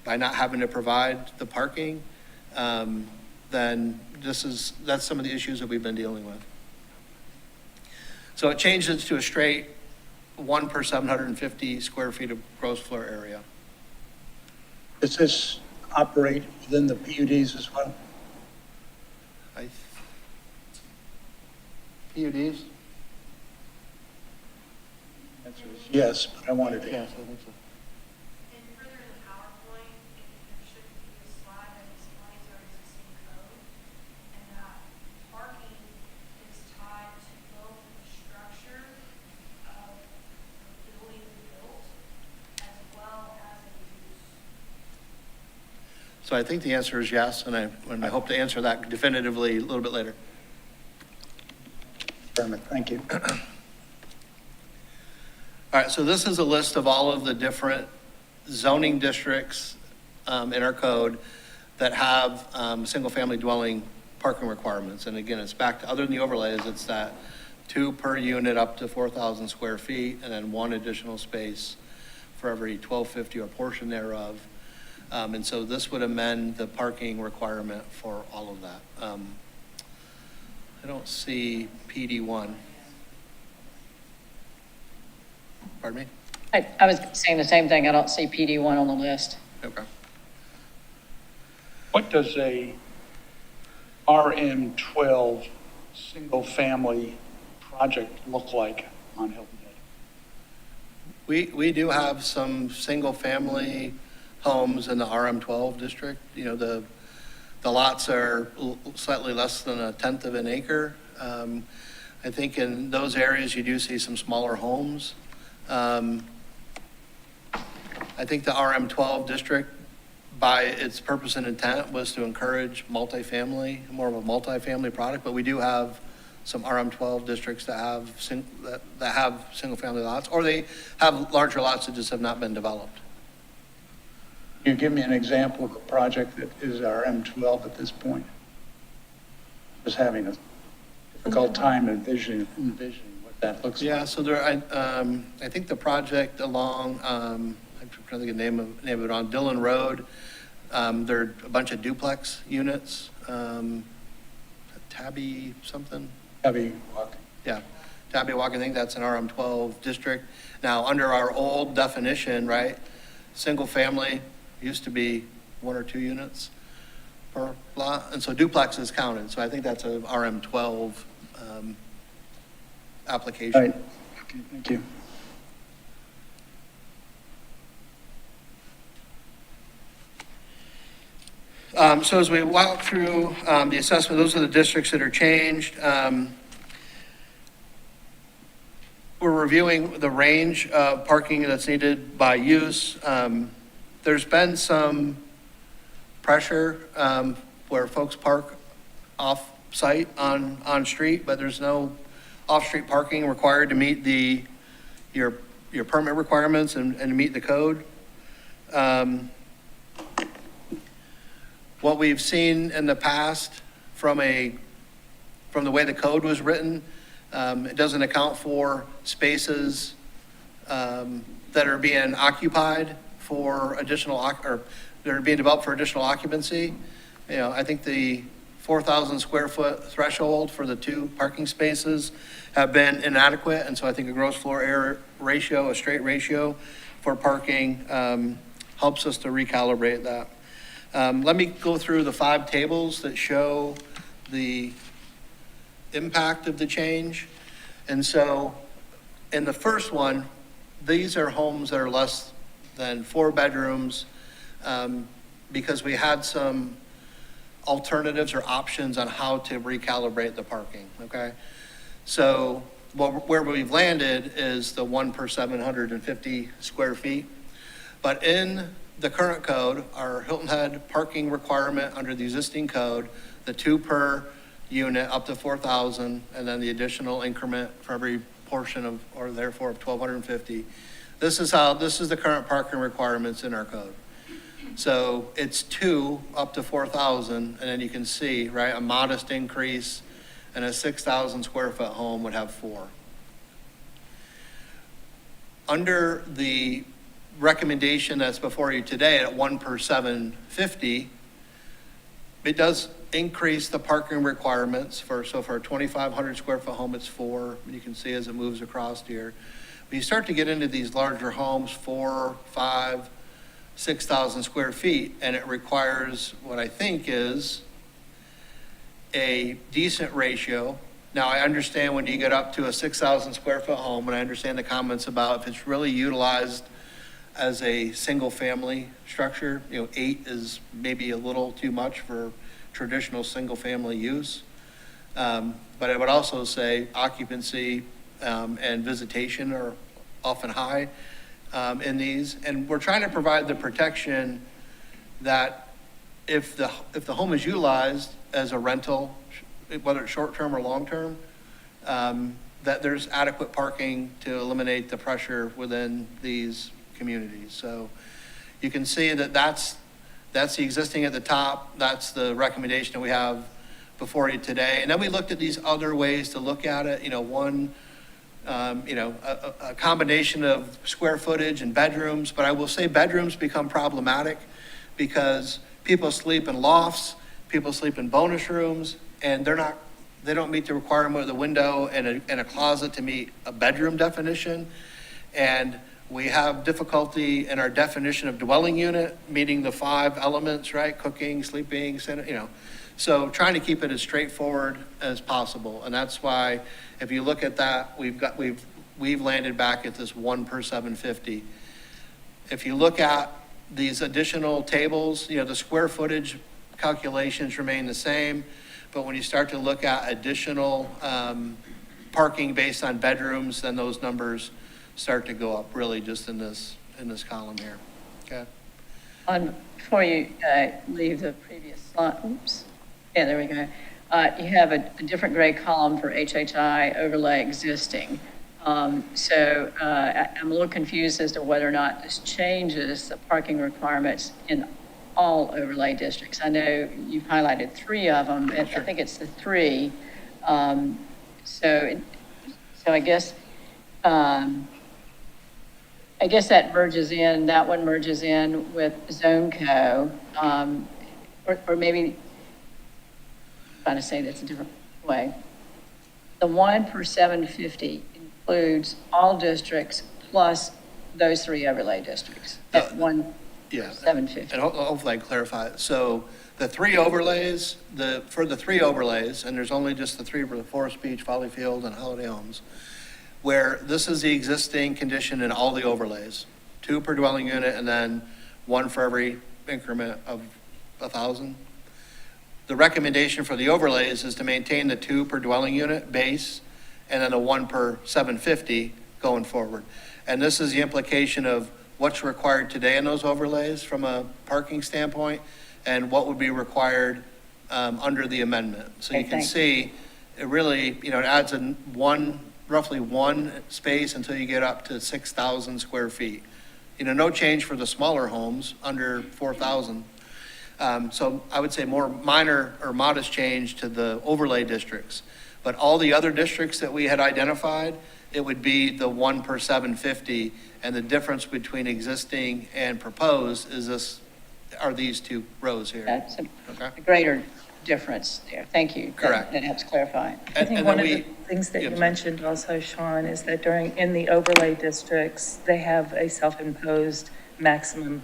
by not having to provide the parking, then that's some of the issues that we've been dealing with. So it changes to a straight 1 per 750 square feet of gross floor area. Does this operate within the PUDs as well? PUDs? Answer is yes, but I wanted to. Yes, I think so. And further in the PowerPoint, there should be a slide that explains our existing code, and that parking is tied to both the structure of the building built as well as a use. So I think the answer is yes, and I hope to answer that definitively a little bit later. Thank you. All right, so this is a list of all of the different zoning districts in our code that have single-family dwelling parking requirements. And again, it's back to, other than the overlays, it's that 2 per unit up to 4,000 square feet, and then 1 additional space for every 1,250 or portion thereof. And so this would amend the parking requirement for all of that. I don't see PD1. Pardon me? I was saying the same thing. I don't see PD1 on the list. Okay. What does a RM12 single-family project look like on Hilton Head? We do have some single-family homes in the RM12 district. You know, the lots are slightly less than 1/10 of an acre. I think in those areas, you do see some smaller homes. I think the RM12 district, by its purpose and intent, was to encourage multifamily, more of a multifamily product, but we do have some RM12 districts that have single-family lots, or they have larger lots that just have not been developed. Can you give me an example of a project that is our M12 at this point? Just having a difficult time envisioning what that looks like. Yeah, so there, I think the project along, I'm trying to think of the name of it, on Dillon Road, there are a bunch of duplex units, Tabby something? Heavy walk. Yeah, Tabby Walk, I think that's an RM12 district. Now, under our old definition, right, single family used to be 1 or 2 units per lot, and so duplex is counted, so I think that's a RM12 application. Right. Okay, thank you. So as we walk through the assessment, those are the districts that are changed. We're reviewing the range of parking that's needed by use. There's been some pressure where folks park off-site on street, but there's no off-street parking required to meet your permit requirements and to meet the code. What we've seen in the past from the way the code was written, it doesn't account for spaces that are being occupied for additional, or that are being developed for additional occupancy. You know, I think the 4,000 square foot threshold for the 2 parking spaces have been inadequate, and so I think a gross floor area ratio, a straight ratio for parking helps us to recalibrate that. Let me go through the 5 tables that show the impact of the change. And so in the first one, these are homes that are less than 4 bedrooms because we had some alternatives or options on how to recalibrate the parking, okay? So where we've landed is the 1 per 750 square feet. But in the current code, our Hilton Head parking requirement under the existing code, the 2 per unit up to 4,000, and then the additional increment for every portion of, or therefore of 1,250. This is the current parking requirements in our code. So it's 2 up to 4,000, and then you can see, right, a modest increase, and a 6,000 square foot home would have 4. Under the recommendation that's before you today at 1 per 750, it does increase the parking requirements for a 2,500 square foot home, it's 4. You can see as it moves across here. When you start to get into these larger homes, 4, 5, 6,000 square feet, and it requires what I think is a decent ratio. Now, I understand when you get up to a 6,000 square foot home, and I understand the comments about if it's really utilized as a single family structure, 8 is maybe a little too much for traditional single family use. But I would also say occupancy and visitation are often high in these. And we're trying to provide the protection that if the home is utilized as a rental, whether it's short-term or long-term, that there's adequate parking to eliminate the pressure within these communities. So you can see that that's the existing at the top. That's the recommendation that we have before you today. And then we looked at these other ways to look at it. A combination of square footage and bedrooms. But I will say bedrooms become problematic because people sleep in lofts, people sleep in bonus rooms, and they don't meet the requirement of the window and a closet to meet a bedroom definition. And we have difficulty in our definition of dwelling unit, meeting the 5 elements, right? Cooking, sleeping, so trying to keep it as straightforward as possible. And that's why, if you look at that, we've landed back at this 1 per 750. If you look at these additional tables, the square footage calculations remain the same, but when you start to look at additional parking based on bedrooms, then those numbers start to go up really just in this column here, okay? Before you leave the previous slide, oops, yeah, there we go. You have a different gray column for HHI overlay existing. I'm a little confused as to whether or not this changes the parking requirements in all overlay districts. I know you've highlighted three of them, and I think it's the three. So I guess, that merges in, that one merges in with Zone Co. Or maybe, I'm trying to say this a different way. The 1 per 750 includes all districts plus those three overlay districts at 1 Yeah. 750. And hopefully I can clarify. So the three overlays, for the three overlays, and there's only just the three for the Forest Beach, Folly Field, and Holiday Homes, where this is the existing condition in all the overlays, 2 per dwelling unit and then 1 for every increment of 1,000. The recommendation for the overlays is to maintain the 2 per dwelling unit base and then the 1 per 750 going forward. And this is the implication of what's required today in those overlays from a parking standpoint and what would be required under the amendment. So you Okay, can thank see, it really, it adds roughly one space until you get up to 6,000 square feet. No change for the smaller homes under 4,000. So I would say more minor or modest change to the overlay districts. But all the other districts that we had identified, it would be the 1 per 750, and the difference between existing and proposed are these two rows here. That's Okay. a greater difference there. Thank you. Correct. That helps clarify. I think And one then of the we- things that Yeah, you I'm sorry. mentioned also, Sean, is that in the overlay districts, they have a self-imposed maximum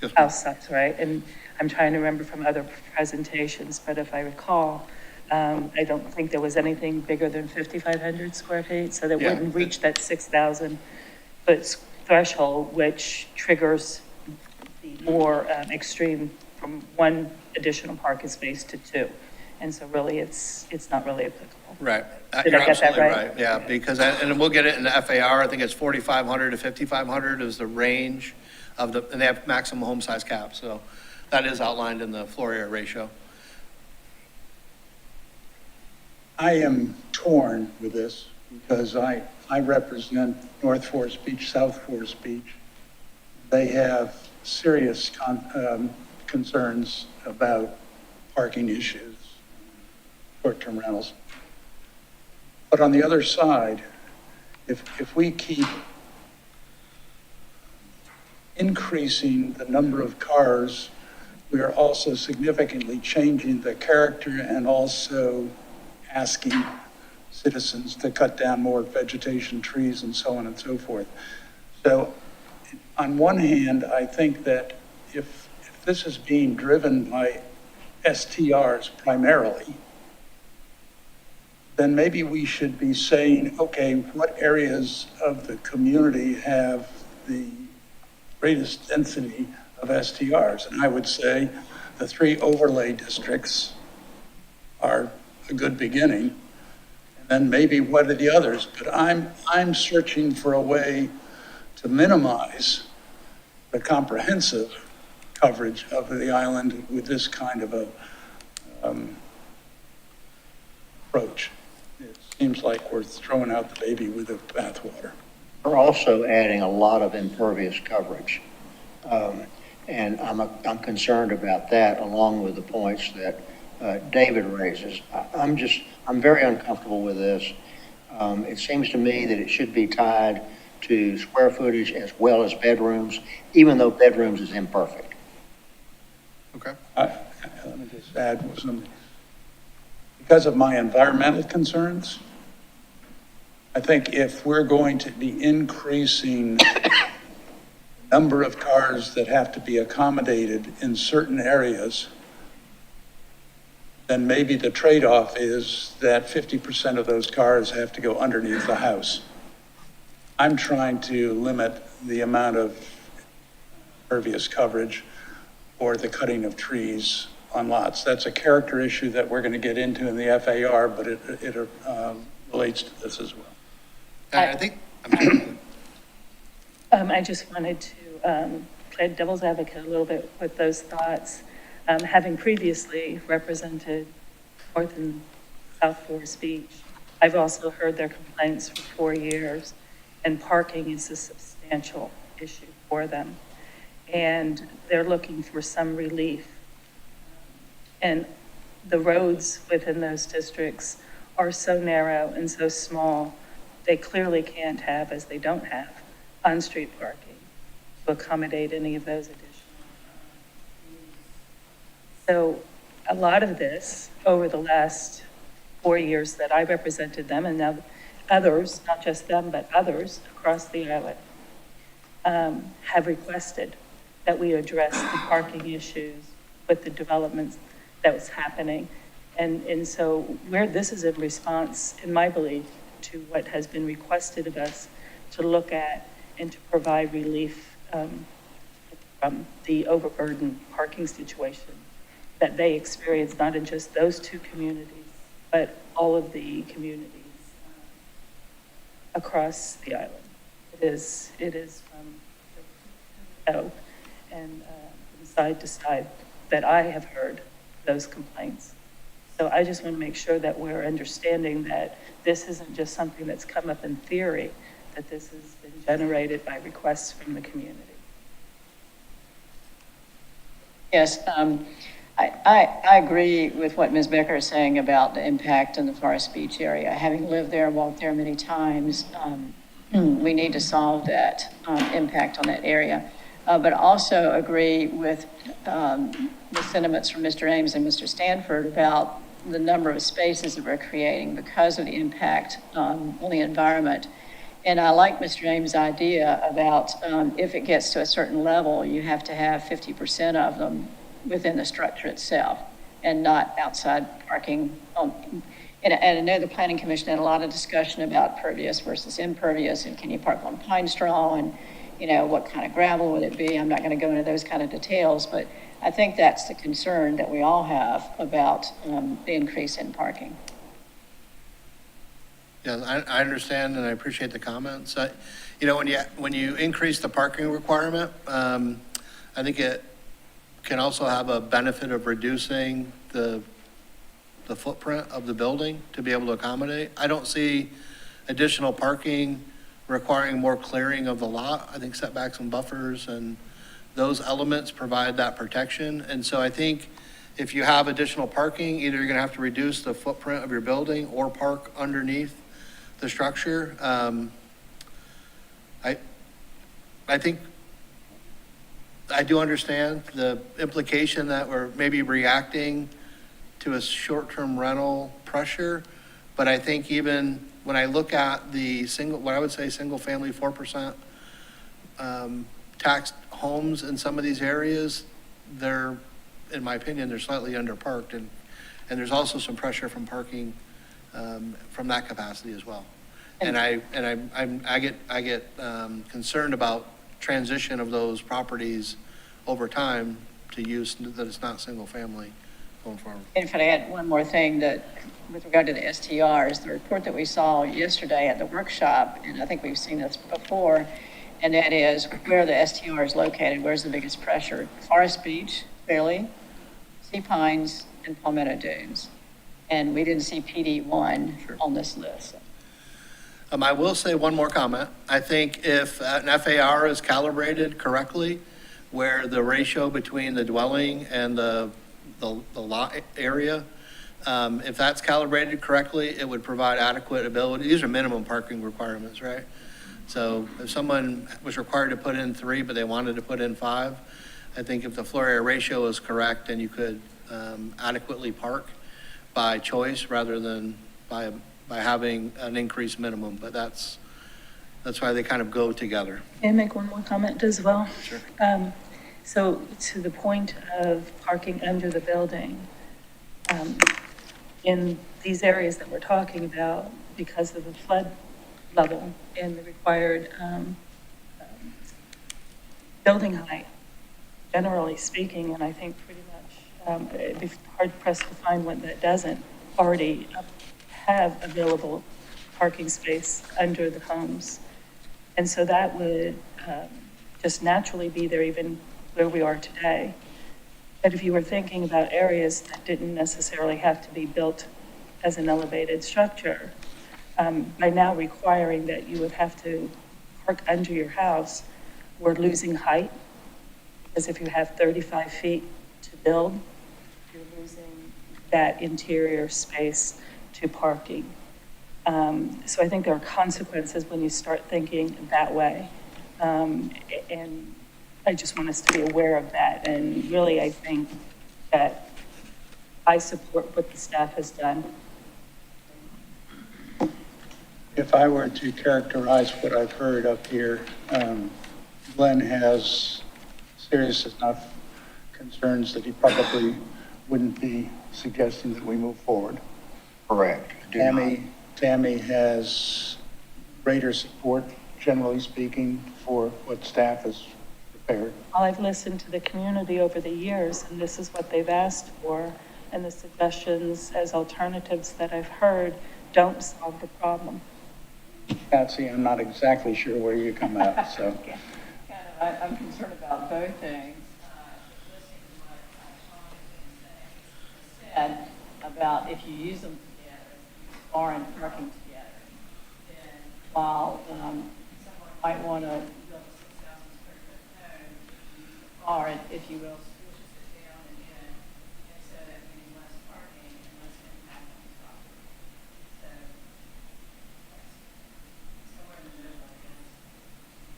Yes, ma'am. house size, right? And I'm trying to remember from other presentations, but if I recall, I don't think there was anything bigger than 5,500 square feet, so that Yeah. wouldn't reach that 6,000 foot threshold, which triggers the more extreme from 1 additional parking space to 2. And so really, it's not really applicable. Right. Did You're I get that absolutely right? right. Yeah, because, and we'll get it in the FAR, I think it's 4,500 to 5,500 is the range and they have maximum home size cap. So that is outlined in the floor area ratio. I am torn with this because I represent North Forest Beach, South Forest Beach. They have serious concerns about parking issues, short-term rentals. But on the other side, if we keep increasing the number of cars, we are also significantly changing the character and also asking citizens to cut down more vegetation, trees, and so on and so forth. So on one hand, I think that if this is being driven by STRs primarily, then maybe we should be saying, okay, what areas of the community have the greatest density of STRs? And I would say the 3 overlay districts are a good beginning. And then maybe what are the others? But I'm searching for a way to minimize the comprehensive coverage of the island with this kind of a approach. It seems like we're throwing out the baby with the bathwater. We're also adding a lot of impervious coverage. And I'm concerned about that, along with the points that David raises. I'm very uncomfortable with this. It seems to me that it should be tied to square footage as well as bedrooms, even though bedrooms is imperfect. Okay. Let me just add something. Because of my environmental concerns, I think if we're going to be increasing the number of cars that have to be accommodated in certain areas, then maybe the trade-off is that 50% of those cars have to go underneath the house. I'm trying to limit the amount of impervious coverage or the cutting of trees on lots. That's a character issue that we're going to get into in the FAR, but it relates to this as well. I think, I'm sorry. I just wanted to play devil's advocate a little bit with those thoughts. Having previously represented North and South Forest Beach, I've also heard their complaints for 4 years, and parking is a substantial issue for them. And they're looking for some relief. And the roads within those districts are so narrow and so small, they clearly can't have, as they don't have, on-street parking to accommodate any of those additional needs. So a lot of this, over the last 4 years that I represented them, and now others, not just them, but others across the island, have requested that we address the parking issues with the developments that was happening. And so where this is in response, in my belief, to what has been requested of us to look at and to provide relief from the overburdened parking situation that they experience, not in just those two communities, but all of the communities across the island. It is from toe and from side to side that I have heard those complaints. So I just want to make sure that we're understanding that this isn't just something that's come up in theory, that this has been generated by requests from the community. Yes, I agree with what Ms. Becker is saying about the impact in the Forest Beach area. Having lived there, walked there many times, we need to solve that impact on that area. But also agree with the sentiments from Mr. Ames and Mr. Stanford about the number of spaces that we're creating because of the impact on the environment. And I like Mr. Ames' idea about if it gets to a certain level, you have to have 50% of them within the structure itself and not outside parking. And I know the Planning Commission had a lot of discussion about pervious versus impervious, and can you park on pine straw, and what kind of gravel would it be? I'm not going to go into those kind of details, but I think that's the concern that we all have about the increase in parking. Yeah, I understand and I appreciate the comments. When you increase the parking requirement, I think it can also have a benefit of reducing the footprint of the building to be able to accommodate. I don't see additional parking requiring more clearing of the lot. I think setbacks and buffers and those elements provide that protection. And so I think if you have additional parking, either you're going to have to reduce the footprint of your building or park underneath the structure. I think I do understand the implication that we're maybe reacting to a short-term rental pressure, but I think even when I look at the what I would say single-family 4% taxed homes in some of these areas, they're, in my opinion, they're slightly underparked, and there's also some pressure from parking from that capacity as well. And I get concerned about transition of those properties over time to use that it's not single family going forward. And if I add one more thing, that with regard to the STRs, the report that we saw yesterday at the workshop, and I think we've seen this before, and that is where the STR is located, where's the biggest pressure? Forest Beach, clearly, Sea Pines, and Palmetto Dunes. And we didn't see PD1 on this list. I will say one more comment. I think if an FAR is calibrated correctly, where the ratio between the dwelling and the lot area, if that's calibrated correctly, it would provide adequate ability. These are minimum parking requirements, right? So if someone was required to put in 3, but they wanted to put in 5, I think if the floor area ratio is correct, then you could adequately park by choice rather than by having an increased minimum. But that's why they kind of go together. Can I make one more comment as well? Sure. So to the point of parking under the building, in these areas that we're talking about, because of the flood level and the required building height, generally speaking, and I think pretty much it'd be hard pressed to find one that doesn't already have available parking space under the homes. And so that would just naturally be there even where we are today. But if you were thinking about areas that didn't necessarily have to be built as an elevated structure, by now requiring that you would have to park under your house, we're losing height. Because if you have 35 feet to build, you're losing that interior space to parking. So I think there are consequences when you start thinking that way. And I just want us to be aware of that. And really, I think that I support what the staff has done. If I were to characterize what I've heard up here, Glenn has serious enough concerns that he probably wouldn't be suggesting that we move forward. Correct. Do not. Tammy has greater support, generally speaking, for what staff has prepared. Well, I've listened to the community over the years, and this is what they've asked for. And the suggestions as alternatives that I've heard don't solve the problem. Patsy, I'm not exactly sure where you come out, so. I'm concerned about both things. Listening to what Sean has been saying, Said about if you use them together, foreign parking together, then while someone might want to build a 6,000 square foot home, or if you will, squish it down and in, and so that means less parking and less impact on the property. So that's somewhere in the middle, I guess.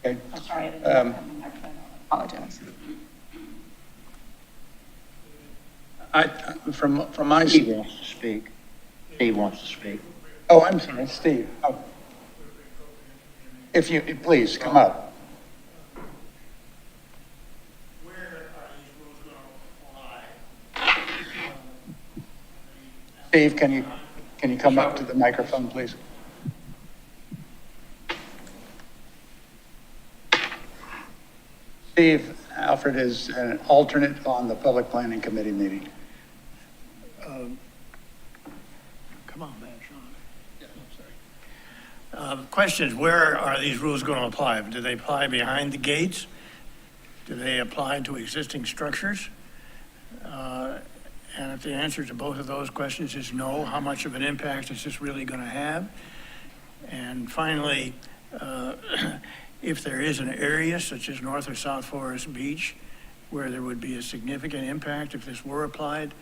Okay. I'm sorry, I didn't have my microphone on. I apologize. From my, Steve wants to speak. Steve wants to speak. oh, I'm sorry, Steve. Oh. If you, please, come up. Where are these rules going to apply? Steve, can you come up to the microphone, please? Steve, Alfred is an alternate on the Public Planning Committee meeting. Come on, man, Sean. Yeah, I'm sorry. The question is, where are these rules going to apply? Do they apply behind the gates? Do they apply to existing structures? And if the answer to both of those questions is no, how much of an impact is this really going to have? And finally, if there is an area such as North or South Forest Beach where there would be a significant impact if this were applied,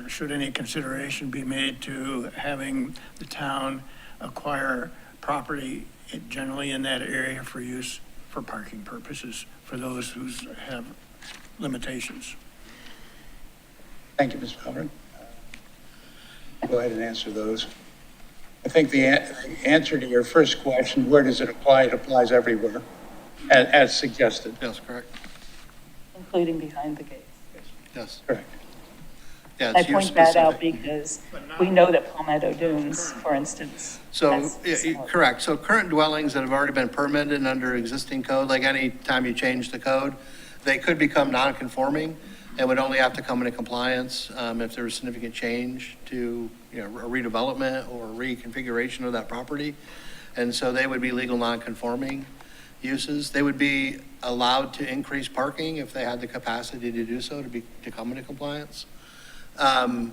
should any consideration be made to having the town acquire property generally in that area for use for parking purposes for those who have limitations? Thank you, Mr. Alfred. Go ahead and answer those. I think the answer to your first question, where does it apply? It applies everywhere, as suggested. Yes, correct. Including behind the gates. Yes. Correct. Yeah, I it's use point that out specific. because we know that Palmetto Dunes, for instance. So, has yeah, similar. correct. So current dwellings that have already been permitted under existing code, like any time you change the code, they could become non-conforming and would only have to come into compliance if there was significant change to, a redevelopment or reconfiguration of that property. And so they would be legal non-conforming uses. They would be allowed to increase parking if they had the capacity to do so to come into compliance. And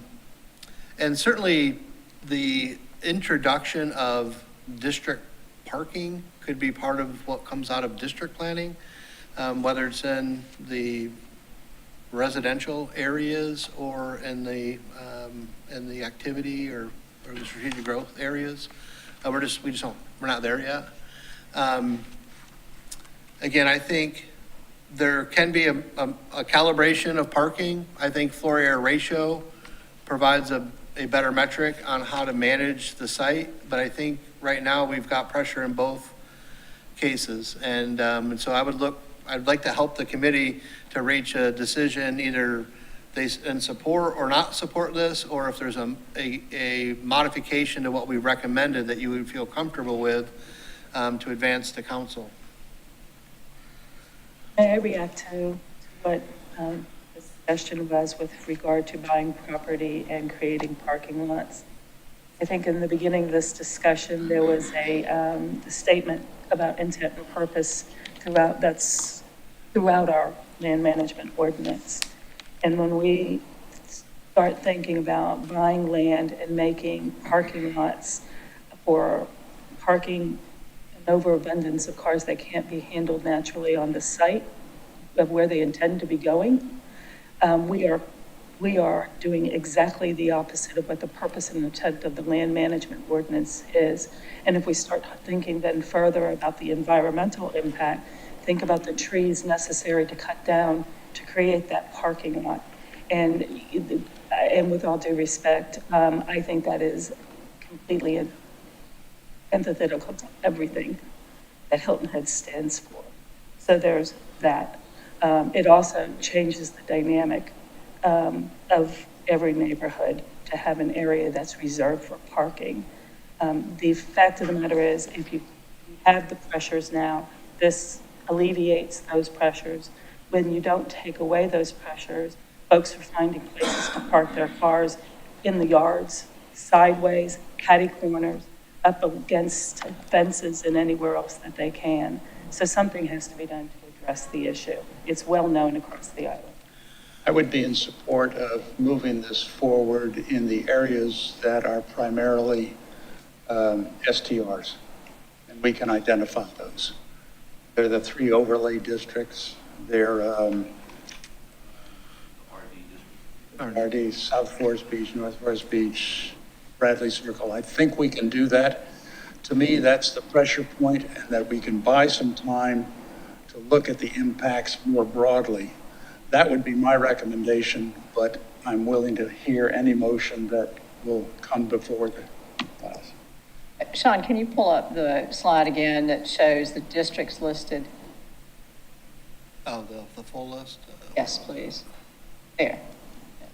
certainly the introduction of district parking could be part of what comes out of district planning, whether it's in the residential areas or in the activity or the strategic growth areas. We're not there yet. Again, I think there can be a calibration of parking. I think floor area ratio provides a better metric on how to manage the site, but I think right now we've got pressure in both cases. And so I'd like to help the committee to reach a decision, either they in support or not support this, or if there's a modification to what we recommended that you would feel comfortable with to advance to council. May I react to what the suggestion was with regard to buying property and creating parking lots? I think in the beginning of this discussion, there was a statement about intent and purpose throughout our land management ordinance. And when we start thinking about buying land and making parking lots for parking, an overabundance of cars that can't be handled naturally on the site of where they intend to be going. We are doing exactly the opposite of what the purpose and intent of the land management ordinance is. And if we start thinking then further about the environmental impact, think about the trees necessary to cut down to create that parking lot. And with all due respect, I think that is completely antithetical to everything that Hilton Head stands for. So there's that. It also changes the dynamic of every neighborhood to have an area that's reserved for parking. The fact of the matter is, if you have the pressures now, this alleviates those pressures. When you don't take away those pressures, folks are finding places to park their cars in the yards, sideways, catty corners, up against fences and anywhere else that they can. So something has to be done to address the issue. It's well known across the island. I would be in support of moving this forward in the areas that are primarily STRs, and we can identify those. They're the 3 overlay districts. They're RD, South Forest Beach, North Forest Beach, Bradley Circle. I think we can do that. To me, that's the pressure point, and that we can buy some time to look at the impacts more broadly. That would be my recommendation, but I'm willing to hear any motion that will come before the class. Sean, can you pull up the slide again that shows the districts listed? Oh, the full list? Yes, please. There. Yes.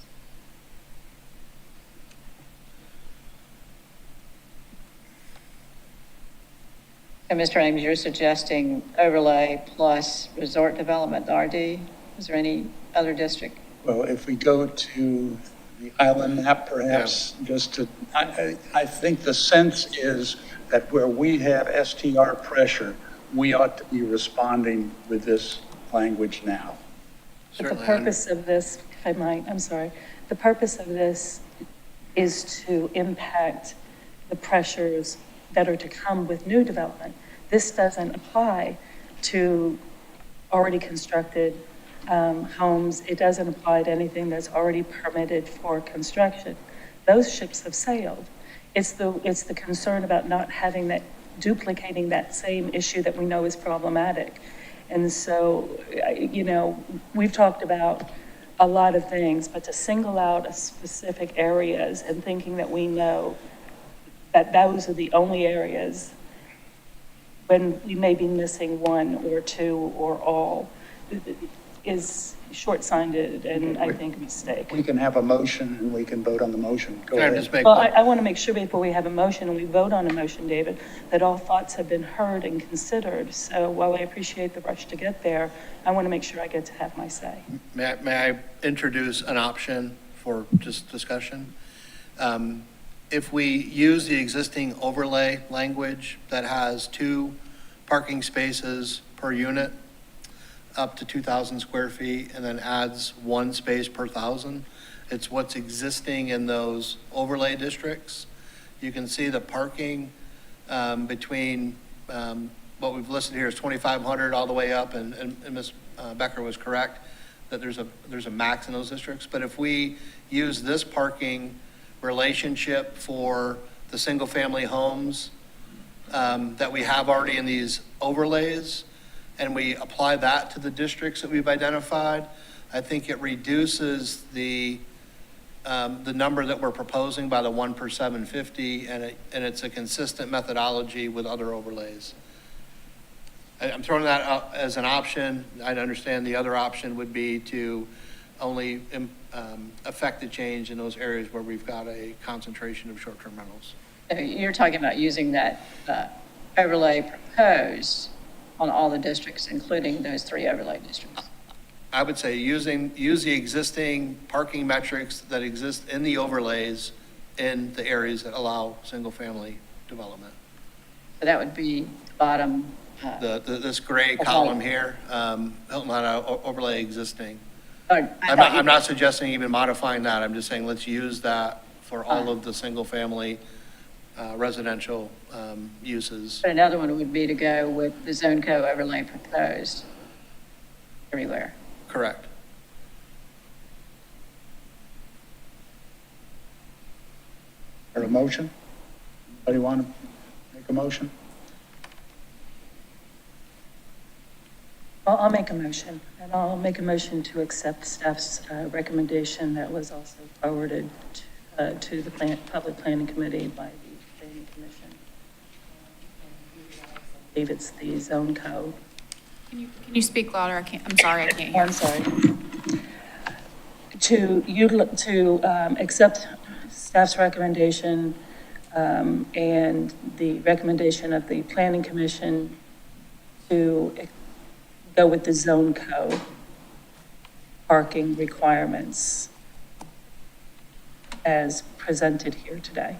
So, Mr. Ames, you're suggesting overlay plus resort development, RD? Is there any other district? Well, if we go to the island map, perhaps, just to, I think the sense is that where we have STR pressure, we ought to be responding with this language now. But the purpose of this, if I might, I'm sorry, the purpose of this is to impact the pressures that are to come with new development. This doesn't apply to already constructed homes. It doesn't apply to anything that's already permitted for construction. Those ships have sailed. It's the concern about not having that, duplicating that same issue that we know is problematic. And so, you know, we've talked about a lot of things, but to single out a specific areas and thinking that we know that those are the only areas when we may be missing one or two or all is short-sighted and I think a mistake. We can have a motion and we can vote on the motion. Go Can I ahead. just make Well, one? I want to make sure before we have a motion and we vote on a motion, David, that all thoughts have been heard and considered. So while I appreciate the rush to get there, I want to make sure I get to have my say. May I introduce an option for just discussion? If we use the existing overlay language that has 2 parking spaces per unit, up to 2,000 square feet, and then adds 1 space per 1,000. It's what's existing in those overlay districts. You can see the parking between what we've listed here is 2,500 all the way up, and Ms. Becker was correct that there's a max in those districts. But if we use this parking relationship for the single-family homes that we have already in these overlays, and we apply that to the districts that we've identified, I think it reduces the number that we're proposing by the 1 per 750, and it's a consistent methodology with other overlays. I'm throwing that out as an option. I understand the other option would be to only affect the change in those areas where we've got a concentration of short-term rentals. So you're talking about using that overlay proposed on all the districts, including those 3 overlay districts. I would say use the existing parking metrics that exist in the overlays in the areas that allow single-family development. So that would be bottom. This gray column here, Hilton had an overlay existing. I'm not suggesting even modifying that. I'm just saying let's use that for all of the single-family residential uses. But another one would be to go with the zone co overlay proposed everywhere. Correct. Or a motion? Anybody want to make a motion? I'll make a motion, and I'll make a motion to accept staff's recommendation that was also forwarded to the Public Planning Committee by the Planning Commission. I believe it's the zone code. Can you speak louder? I'm sorry, I can't hear. I'm sorry. To accept staff's recommendation and the recommendation of the Planning Commission to go with the zone code parking requirements as presented here today.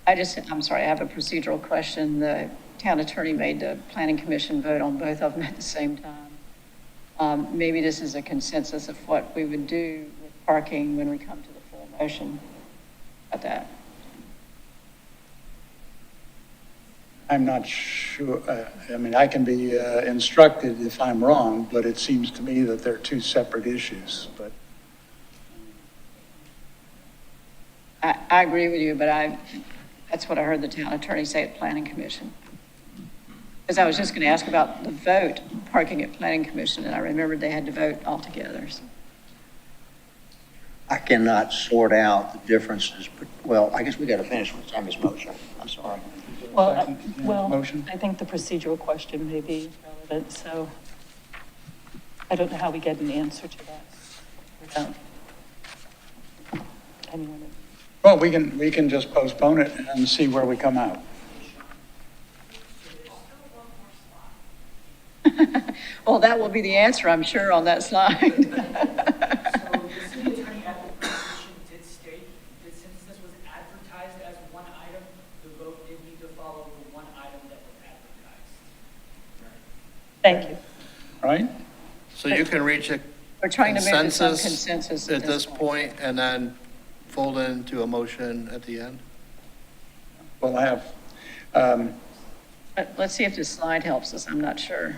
I'm sorry, I have a procedural question. The town attorney made the planning commission vote on both of them at the same time. Maybe this is a consensus of what we would do with parking when we come to the full motion about that. I'm not sure, I mean, I can be instructed if I'm wrong, but it seems to me that they're two separate issues, but. I agree with you, but that's what I heard the town attorney say at planning commission. Because I was just going to ask about the vote, parking at planning commission, and I remembered they had to vote all together. So. I cannot sort out the differences, but, well, I guess we got to finish with Sammy's motion. I'm sorry. Well, Motion? I think the procedural question may be relevant, so I don't know how we get an answer to that without anyone. Well, we can just postpone it and see where we come out. Well, that will be the answer, I'm sure, on that slide. So the city attorney at the commission did state that since this was advertised as one item, the vote did need to follow the one item that was advertised. Thank you. Right? So you can reach a We're trying to make some consensus consensus at this point and then fold into a motion at the end? We'll have, But let's see if this slide helps us, I'm not sure.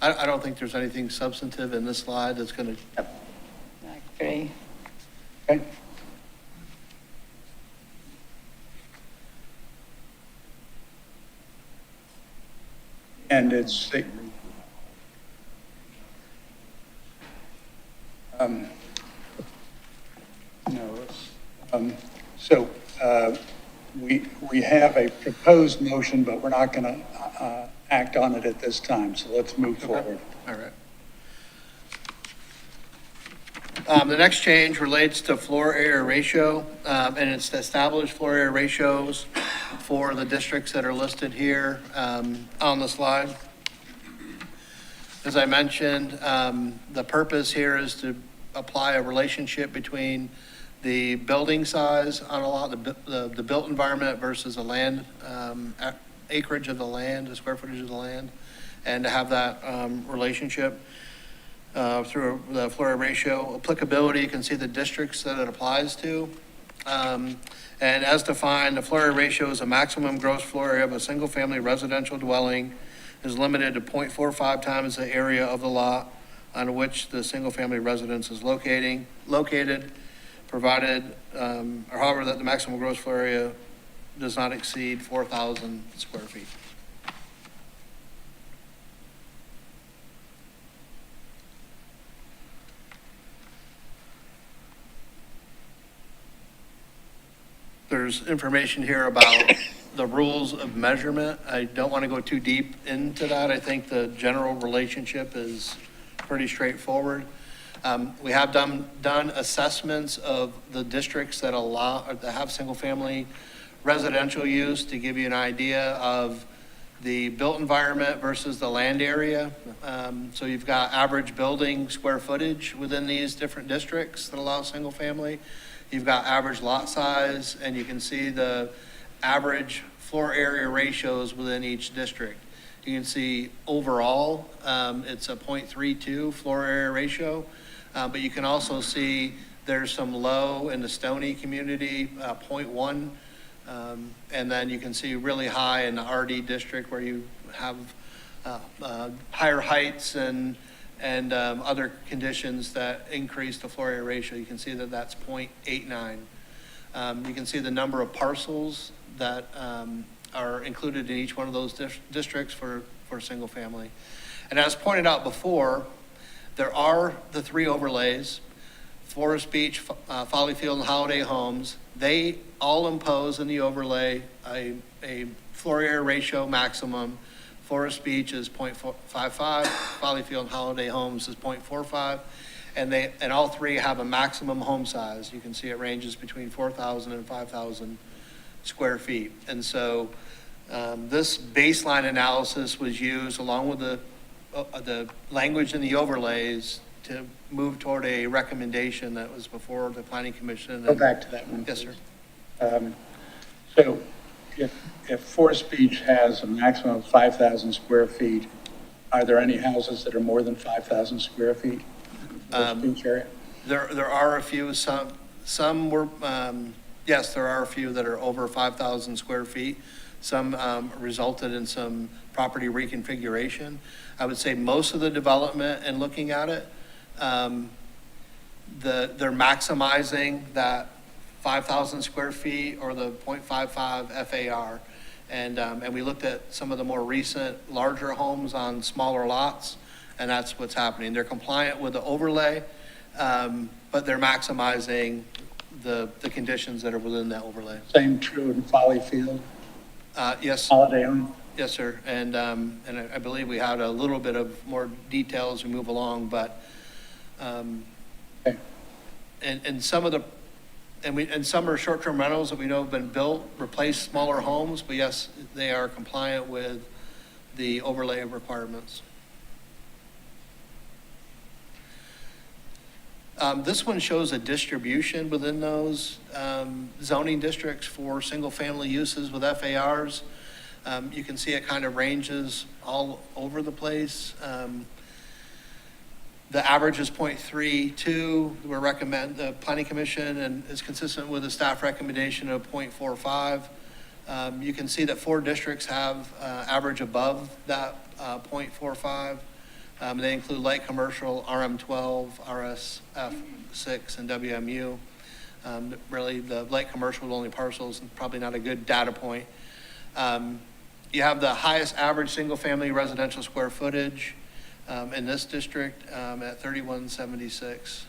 I don't think there's anything substantive in this slide that's going to, I agree. okay. And it's, we have a proposed motion, but we're not going to act on it at this time, so let's move forward. all right. The next change relates to floor area ratio, and it's to establish floor area ratios for the districts that are listed here on the slide. As I mentioned, the purpose here is to apply a relationship between the building size on a lot, the built environment versus the land, acreage of the land, the square footage of the land, and to have that relationship through the floor area ratio. Applicability, you can see the districts that it applies to. And as defined, the floor area ratio is a maximum gross floor area of a single-family residential dwelling is limited to 0.45 times the area of the lot on which the single-family residence is located, provided, or however, that the maximum gross floor area does not exceed 4,000 square feet. There's information here about the rules of measurement. I don't want to go too deep into that. I think the general relationship is pretty straightforward. We have done assessments of the districts that allow, or that have single-family residential use to give you an idea of the built environment versus the land area. So you've got average building square footage within these different districts that allow single-family. You've got average lot size, and you can see the average floor area ratios within each district. You can see overall, it's a 0.32 floor area ratio, but you can also see there's some low in the Stony community, 0.1. And then you can see really high in the RD district where you have higher heights and other conditions that increase the floor area ratio. You can see that that's 0.89. You can see the number of parcels that are included in each one of those districts for single family. And as pointed out before, there are the 3 overlays: Forest Beach, Folly Field, and Holiday Homes. They all impose in the overlay a floor area ratio maximum. Forest Beach is 0.55, Folly Field and Holiday Homes is 0.45, and all 3 have a maximum home size. You can see it ranges between 4,000 and 5,000 square feet. And so this baseline analysis was used along with the language in the overlays to move toward a recommendation that was before the Planning Commission. Go back to that one. Yes, sir. So if Forest Beach has a maximum of 5,000 square feet, are there any houses that are more than 5,000 square feet in the Forest Beach area? There are a few, some were, yes, there are a few that are over 5,000 square feet. Some resulted in some property reconfiguration. I would say most of the development and looking at it, they're maximizing that 5,000 square feet or the 0.55 FAR. And we looked at some of the more recent larger homes on smaller lots, and that's what's happening. They're compliant with the overlay, but they're maximizing the conditions that are within that overlay. Same true in Folly Field, Yes, Holiday Home? yes, sir. And I believe we had a little bit of more detail as we move along, but Okay. and some of the, and some are short-term rentals that we know have been built, replace smaller homes, but yes, they are compliant with the overlay requirements. This one shows a distribution within those zoning districts for single-family uses with FARs. You can see it kind of ranges all over the place. The average is 0.32. We recommend the Planning Commission, and is consistent with the staff recommendation of 0.45. You can see that 4 districts have average above that 0.45. They include light commercial, RM12, RSF6, and WMU. Really, the light commercial only parcels, probably not a good data point. You have the highest average single-family residential square footage in this district at 3176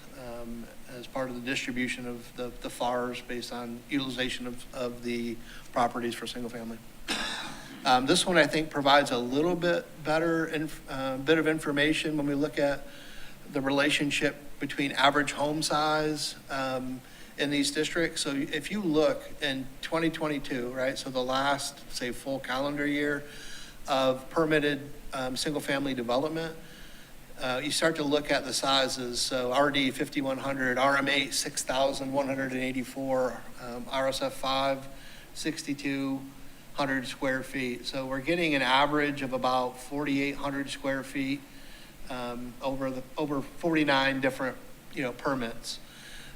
as part of the distribution of the FARs based on utilization of the properties for single-family. This one, I think, provides a little bit better bit of information when we look at the relationship between average home size in these districts. So if you look in 2022, right, so the last, say, full calendar year of permitted single-family development, you start to look at the sizes. So RD 5,100, RM8 6,184, RSF 5 6,200 square feet. So we're getting an average of about 4,800 square feet over 49 different permits.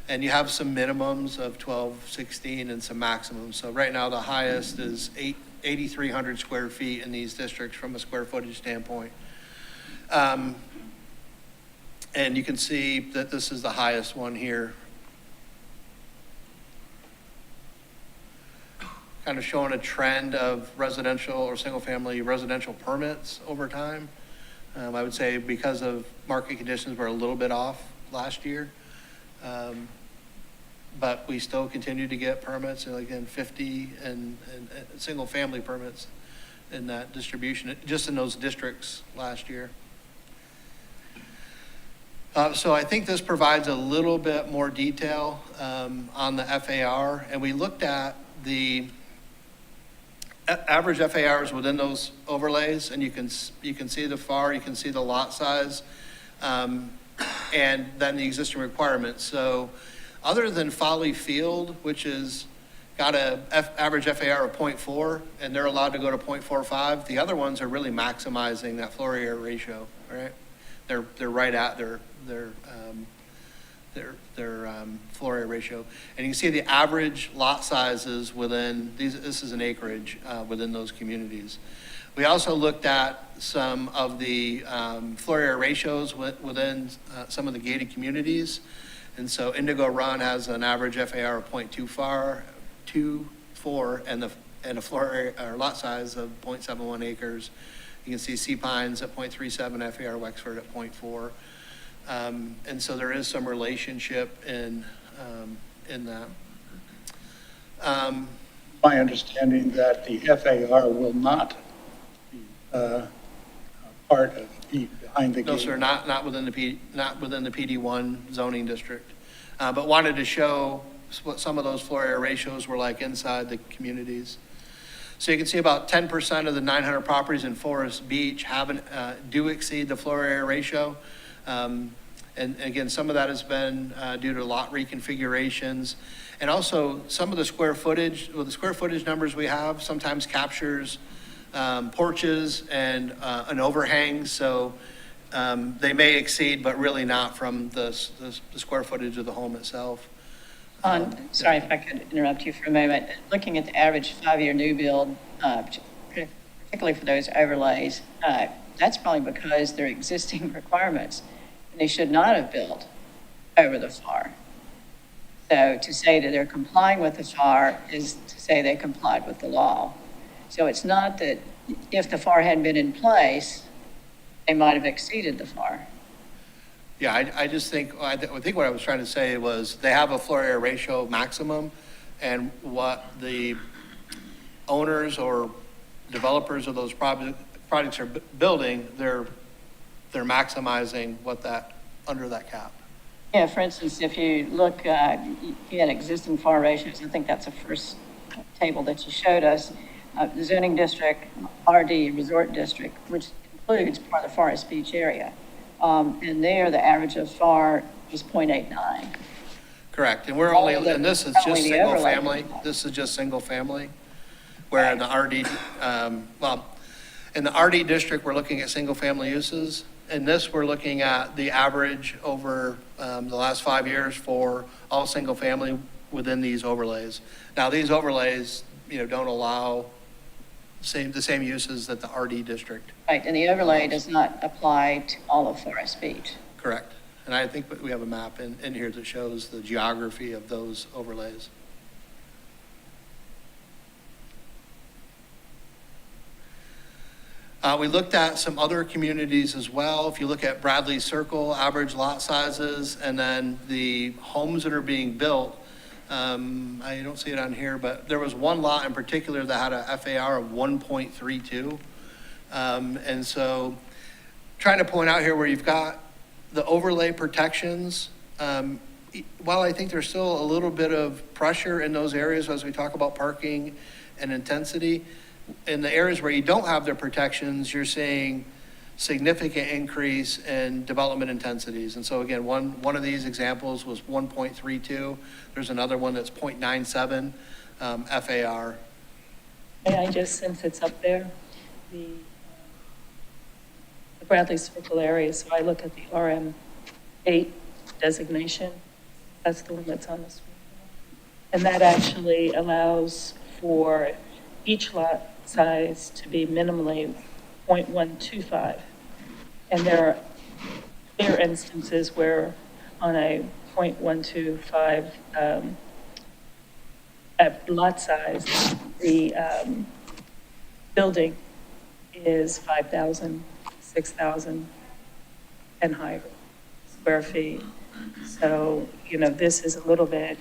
And you have some minimums of 12, 16, and some maximums. So right now the highest is 8,300 square feet in these districts from a square footage standpoint. And you can see that this is the highest one here. Kind of showing a trend of residential or single-family residential permits over time. I would say because of market conditions, we're a little bit off last year. But we still continue to get permits, and again, 50 and single-family permits in that distribution, just in those districts last year. So I think this provides a little bit more detail on the FAR, and we looked at the average FARs within those overlays, and you can see the FAR, you can see the lot size, and then the existing requirements. So other than Folly Field, which is got a average FAR of 0.4, and they're allowed to go to 0.45. The other ones are really maximizing that floor area ratio, right? They're right at their floor area ratio. And you can see the average lot sizes within these, this is an acreage within those communities. We also looked at some of the floor area ratios within some of the gated communities. And so Indigo Run has an average FAR of 0.24, and a floor area, or lot size of 0.71 acres. You can see Sea Pines at 0.37, FAR Wexford at 0.4. And so there is some relationship in that. My understanding that the FAR will not be part of behind the gate. No, sir, not within the PD1 zoning district. But wanted to show what some of those floor area ratios were like inside the communities. So you can see about 10% of the 900 properties in Forest Beach do exceed the floor area ratio. And again, some of that has been due to lot reconfigurations. And also some of the square footage, well, the square footage numbers we have sometimes captures porches and an overhang. So they may exceed, but really not from the square footage of the home itself. Sorry if I could interrupt you for a moment. Looking at the average 5-year new build, particularly for those overlays, that's probably because they're existing requirements, and they should not have built over the FAR. So to say that they're complying with the FAR is to say they complied with the law. So it's not that if the FAR hadn't been in place, they might have exceeded the FAR. Yeah, I just think, I think what I was trying to say was they have a floor area ratio maximum, and what the owners or developers of those projects are building, they're maximizing what under that cap. Yeah, for instance, if you look, you had existing FAR ratios, I think that's the first table that you showed us, the zoning district, RD, resort district, which includes part of the Forest Beach area. And there, the average of FAR is 0.89. Correct, and we're only, and this is just single family. This is just single family, where in the RD, in the RD district, we're looking at single family uses. In this, we're looking at the average over the last 5 years for all single family within these overlays. Now, these overlays, don't allow the same uses that the RD district. Right, and the overlay does not apply to all of Forest Beach. Correct. And I think we have a map in here that shows the geography of those overlays. We looked at some other communities as well. If you look at Bradley Circle, average lot sizes, and then the homes that are being built, I don't see it on here, but there was one lot in particular that had a FAR of 1.32. And so trying to point out here where you've got the overlay protections, while I think there's still a little bit of pressure in those areas as we talk about parking and intensity, in the areas where you don't have their protections, you're seeing significant increase in development intensities. And so again, one of these examples was 1.32. There's another one that's 0.97 FAR. May I just, since it's up there, the Bradley Circle area, so I look at the RM8 designation. That's the one that's on the screen. And that actually allows for each lot size to be minimally 0.125. And there are clear instances where on a 0.125 lot size, the building is 5,000, 6,000 and higher square feet. So, this is a little bit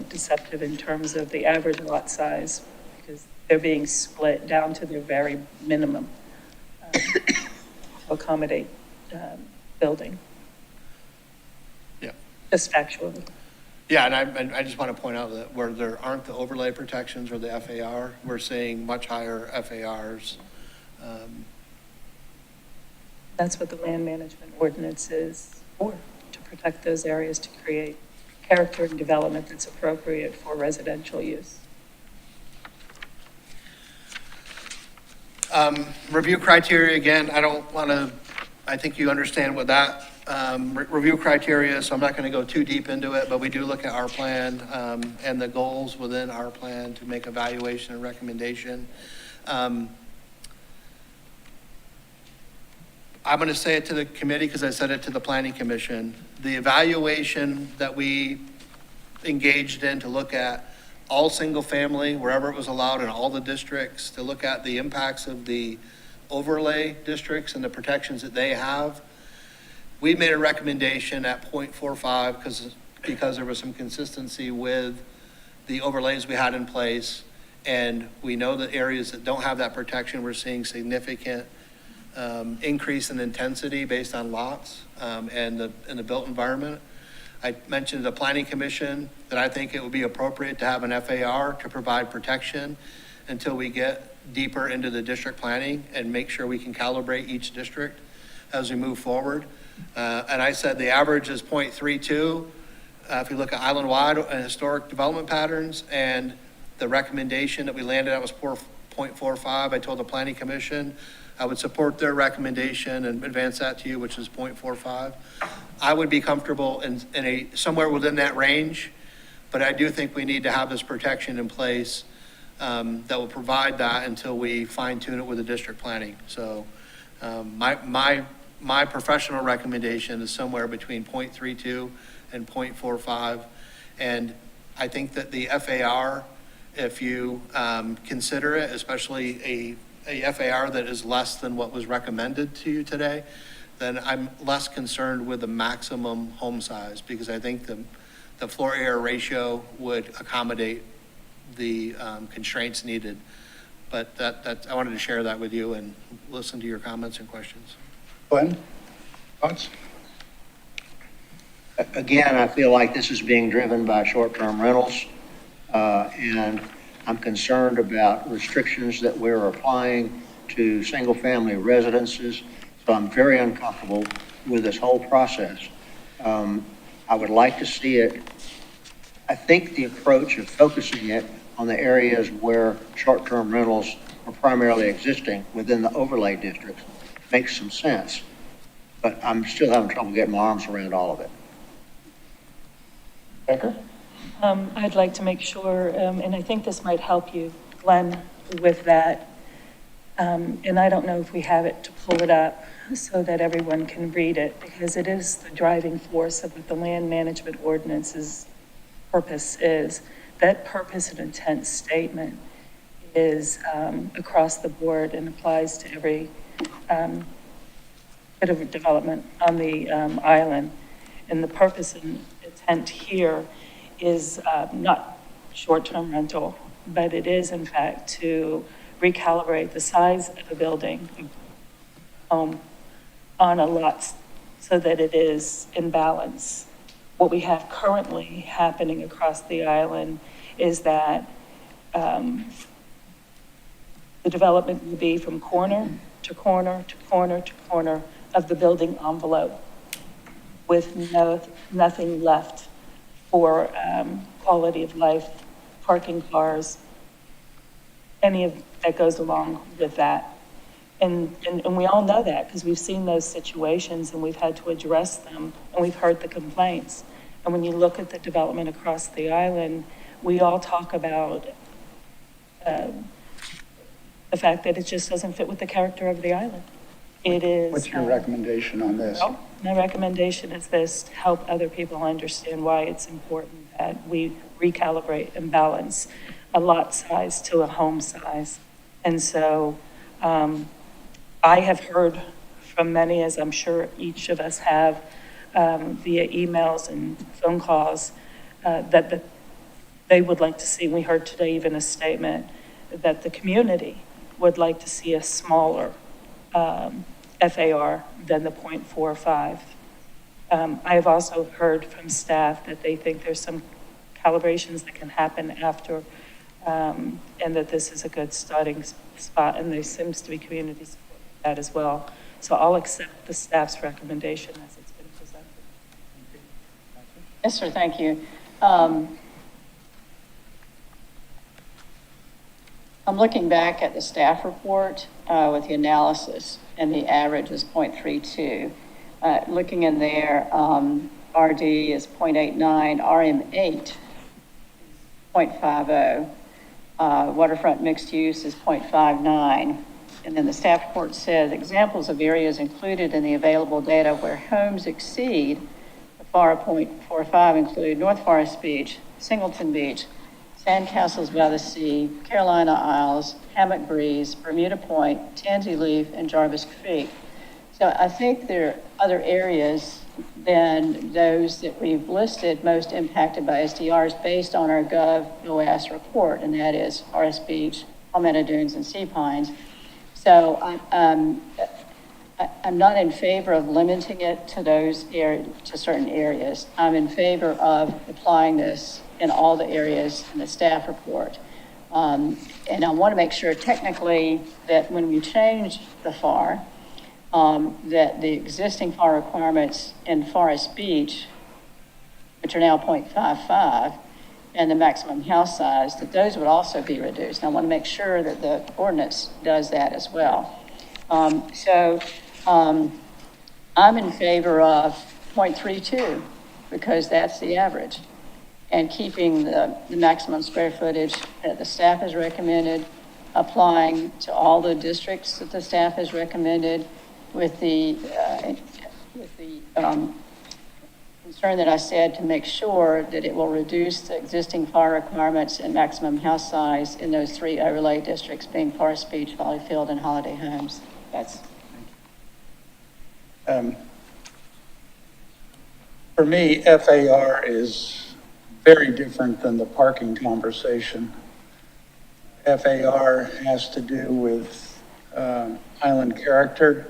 deceptive in terms of the average lot size, because they're being split down to their very minimum to accommodate building. Yeah. Just factually. Yeah, and I just want to point out that where there aren't the overlay protections or the FAR, we're seeing much higher FARs. That's what the land management ordinance is for, to protect those areas, to create character and development that's appropriate for residential use. Review criteria, again, I think you understand what that review criteria is, so I'm not going to go too deep into it, but we do look at our plan and the goals within our plan to make evaluation and recommendation. I'm going to say it to the committee because I said it to the Planning Commission. The evaluation that we engaged in to look at all single-family, wherever it was allowed in all the districts, to look at the impacts of the overlay districts and the protections that they have. We made a recommendation at 0.45 because there was some consistency with the overlays we had in place. And we know that areas that don't have that protection, we're seeing significant increase in intensity based on lots and the built environment. I mentioned to the Planning Commission that I think it would be appropriate to have an FAR to provide protection until we get deeper into the district planning and make sure we can calibrate each district as we move forward. And I said the average is 0.32. If you look at island-wide and historic development patterns, and the recommendation that we landed at was 0.45. I told the Planning Commission I would support their recommendation and advance that to you, which is 0.45. I would be comfortable in somewhere within that range, but I do think we need to have this protection in place that will provide that until we fine tune it with the district planning. So my professional recommendation is somewhere between 0.32 and 0.45. And I think that the FAR, if you consider it, especially a FAR that is less than what was recommended to you today, then I'm less concerned with the maximum home size, because I think the floor area ratio would accommodate the constraints needed. But I wanted to share that with you and listen to your comments and questions. Glenn, thoughts? Again, I feel like this is being driven by short-term rentals, and I'm concerned about restrictions that we're applying to single-family residences. So I'm very uncomfortable with this whole process. I would like to see it. I think the approach of focusing it on the areas where short-term rentals are primarily existing within the overlay districts makes some sense. But I'm still having trouble getting my arms around all of it. Becker? I'd like to make sure, and I think this might help you, Glenn, with that. And I don't know if we have it to pull it up so that everyone can read it, because it is the driving force of what the land management ordinance's purpose is. That purpose and intent statement is across the board and applies to every bit of development on the island. And the purpose and intent here is not short-term rental, but it is in fact to recalibrate the size of a building, home, on a lot so that it is in balance. What we have currently happening across the island is that the development will be from corner to corner to corner to corner of the building envelope with nothing left for quality of life, parking cars, any of that goes along with that. And we all know that because we've seen those situations and we've had to address them and we've heard the complaints. And when you look at the development across the island, we all talk about the fact that it just doesn't fit with the character of the island. It is. What's your recommendation on this? Well, my recommendation is this, to help other people understand why it's important that we recalibrate and balance a lot size to a home size. And so I have heard from many, as I'm sure each of us have, via emails and phone calls, that they would like to see, we heard today even a statement, that the community would like to see a smaller FAR than the 0.45. I have also heard from staff that they think there's some calibrations that can happen after, and that this is a good starting spot, and there seems to be community support for that as well. So I'll accept the staff's recommendation as it's been presented. Yes, sir, thank you. Um, I'm looking back at the staff report with the analysis, and the average is 0.32. Looking in there, RD is 0.89, RM8, 0.50. Waterfront mixed use is 0.59. And then the staff report says examples of areas included in the available data where homes exceed the FAR 0.45 include North Forest Beach, Singleton Beach, Sandcastles by the Sea, Carolina Isles, Hammock Breeze, Bermuda Point, Tansy Leaf, and Jarvis Creek. So I think there are other areas than those that we've listed most impacted by SDRs based on our GovOS report, and that is Forest Beach, Palmetto Dunes, and Sea Pines. So I'm not in favor of limiting it to those areas, to certain areas. I'm in favor of applying this in all the areas in the staff report. And I want to make sure technically that when we change the FAR, that the existing FAR requirements in Forest Beach, which are now 0.55, and the maximum house size, that those would also be reduced. And I want to make sure that the ordinance does that as well. I'm in favor of 0.32 because that's the average, and keeping the maximum square footage that the staff has recommended, applying to all the districts that the staff has recommended, with the concern that I said to make sure that it will reduce the existing FAR requirements and maximum house size in those 3 overlay districts, being Forest Beach, Valleyfield, and Holiday Homes. That's. For me, FAR is very different than the parking conversation. FAR has to do with island character.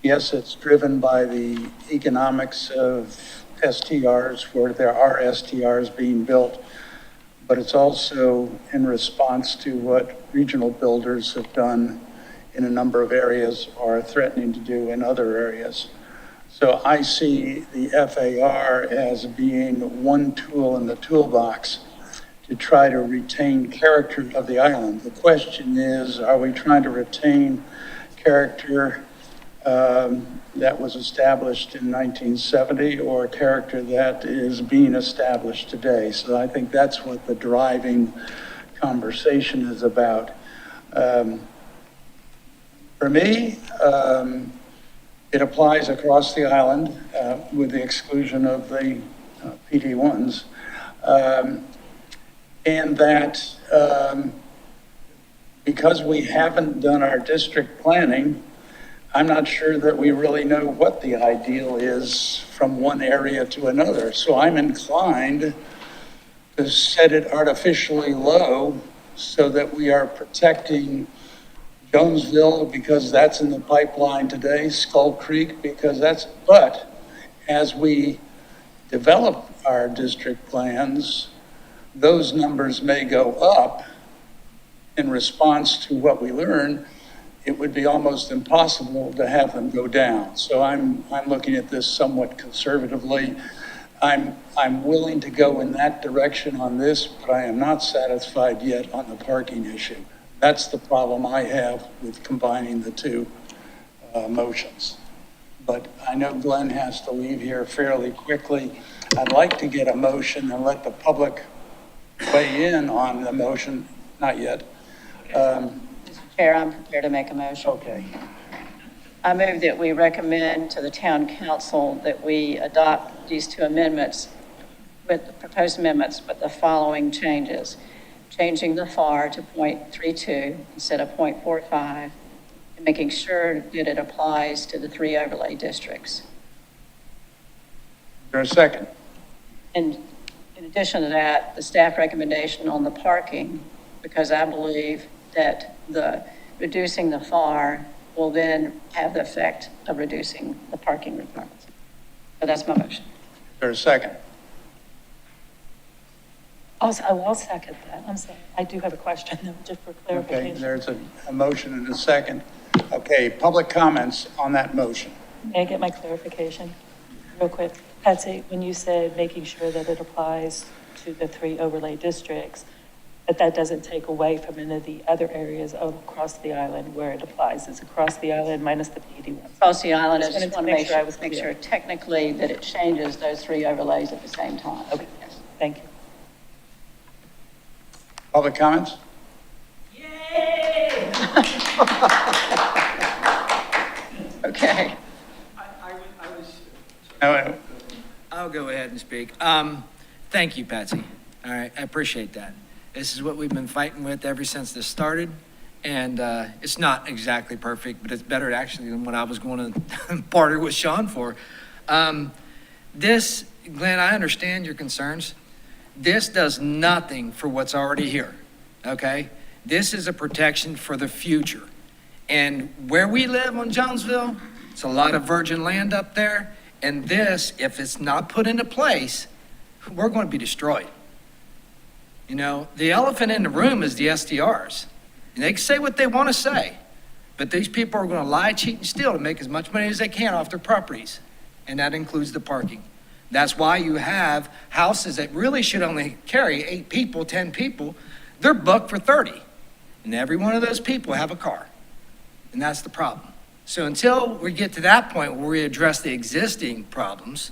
Yes, it's driven by the economics of STRs, where there are STRs being built, but it's also in response to what regional builders have done in a number of areas or are threatening to do in other areas. So I see the FAR as being one tool in the toolbox to try to retain character of the island. The question is, are we trying to retain character that was established in 1970 or character that is being established today? So I think that's what the driving conversation is about. For me, it applies across the island with the exclusion of the PD1s. And that because we haven't done our district planning, I'm not sure that we really know what the ideal is from one area to another. So I'm inclined to set it artificially low so that we are protecting Jonesville because that's in the pipeline today, Skull Creek because that's, but as we develop our district plans, those numbers may go up in response to what we learn. It would be almost impossible to have them go down. So I'm looking at this somewhat conservatively. I'm willing to go in that direction on this, but I am not satisfied yet on the parking issue. That's the problem I have with combining the two motions. But I know Glenn has to leave here fairly quickly. I'd like to get a motion and let the public weigh in on the motion. Not yet. Mr. Chair, I'm prepared to make a motion. Okay. I move that we recommend to the town council that we adopt these two amendments, with the proposed amendments, with the following changes. Changing the FAR to 0.32 instead of 0.45, and making sure that it applies to the 3 overlay districts. Is there a second? And in addition to that, the staff recommendation on the parking, because I believe that reducing the FAR will then have the effect of reducing the parking requirements. So that's my motion. Is there a second? I'll second that. I'm sorry. I do have a question though, just for Okay, clarification. there's a motion and a second. Okay, public comments on that motion. May I get my clarification real quick? Patsy, when you said making sure that it applies to the 3 overlay districts, but that doesn't take away from any of the other areas across the island where it applies. It's across the island minus the PD ones. Across the island, I Just just wanted want to to make sure I was make clear. sure technically that it changes those 3 overlays at the same time. Okay, Yes. thank you. Public comments? Okay. No, I'll go ahead and speak. Thank you, Patsy. All right, I appreciate that. This is what we've been fighting with ever since this started, and it's not exactly perfect, but it's better actually than what I was going to barter with Sean for. This, Glenn, I understand your concerns. This does nothing for what's already here, okay? This is a protection for the future. And where we live on Jonesville, it's a lot of virgin land up there, and this, if it's not put into place, we're going to be destroyed. You know, the elephant in the room is the SDRs. And they can say what they want to say, but these people are going to lie, cheat, and steal to make as much money as they can off their properties. And that includes the parking. That's why you have houses that really should only carry 8 people, 10 people. They're booked for 30. And every one of those people have a car. And that's the problem. So until we get to that point where we address the existing problems,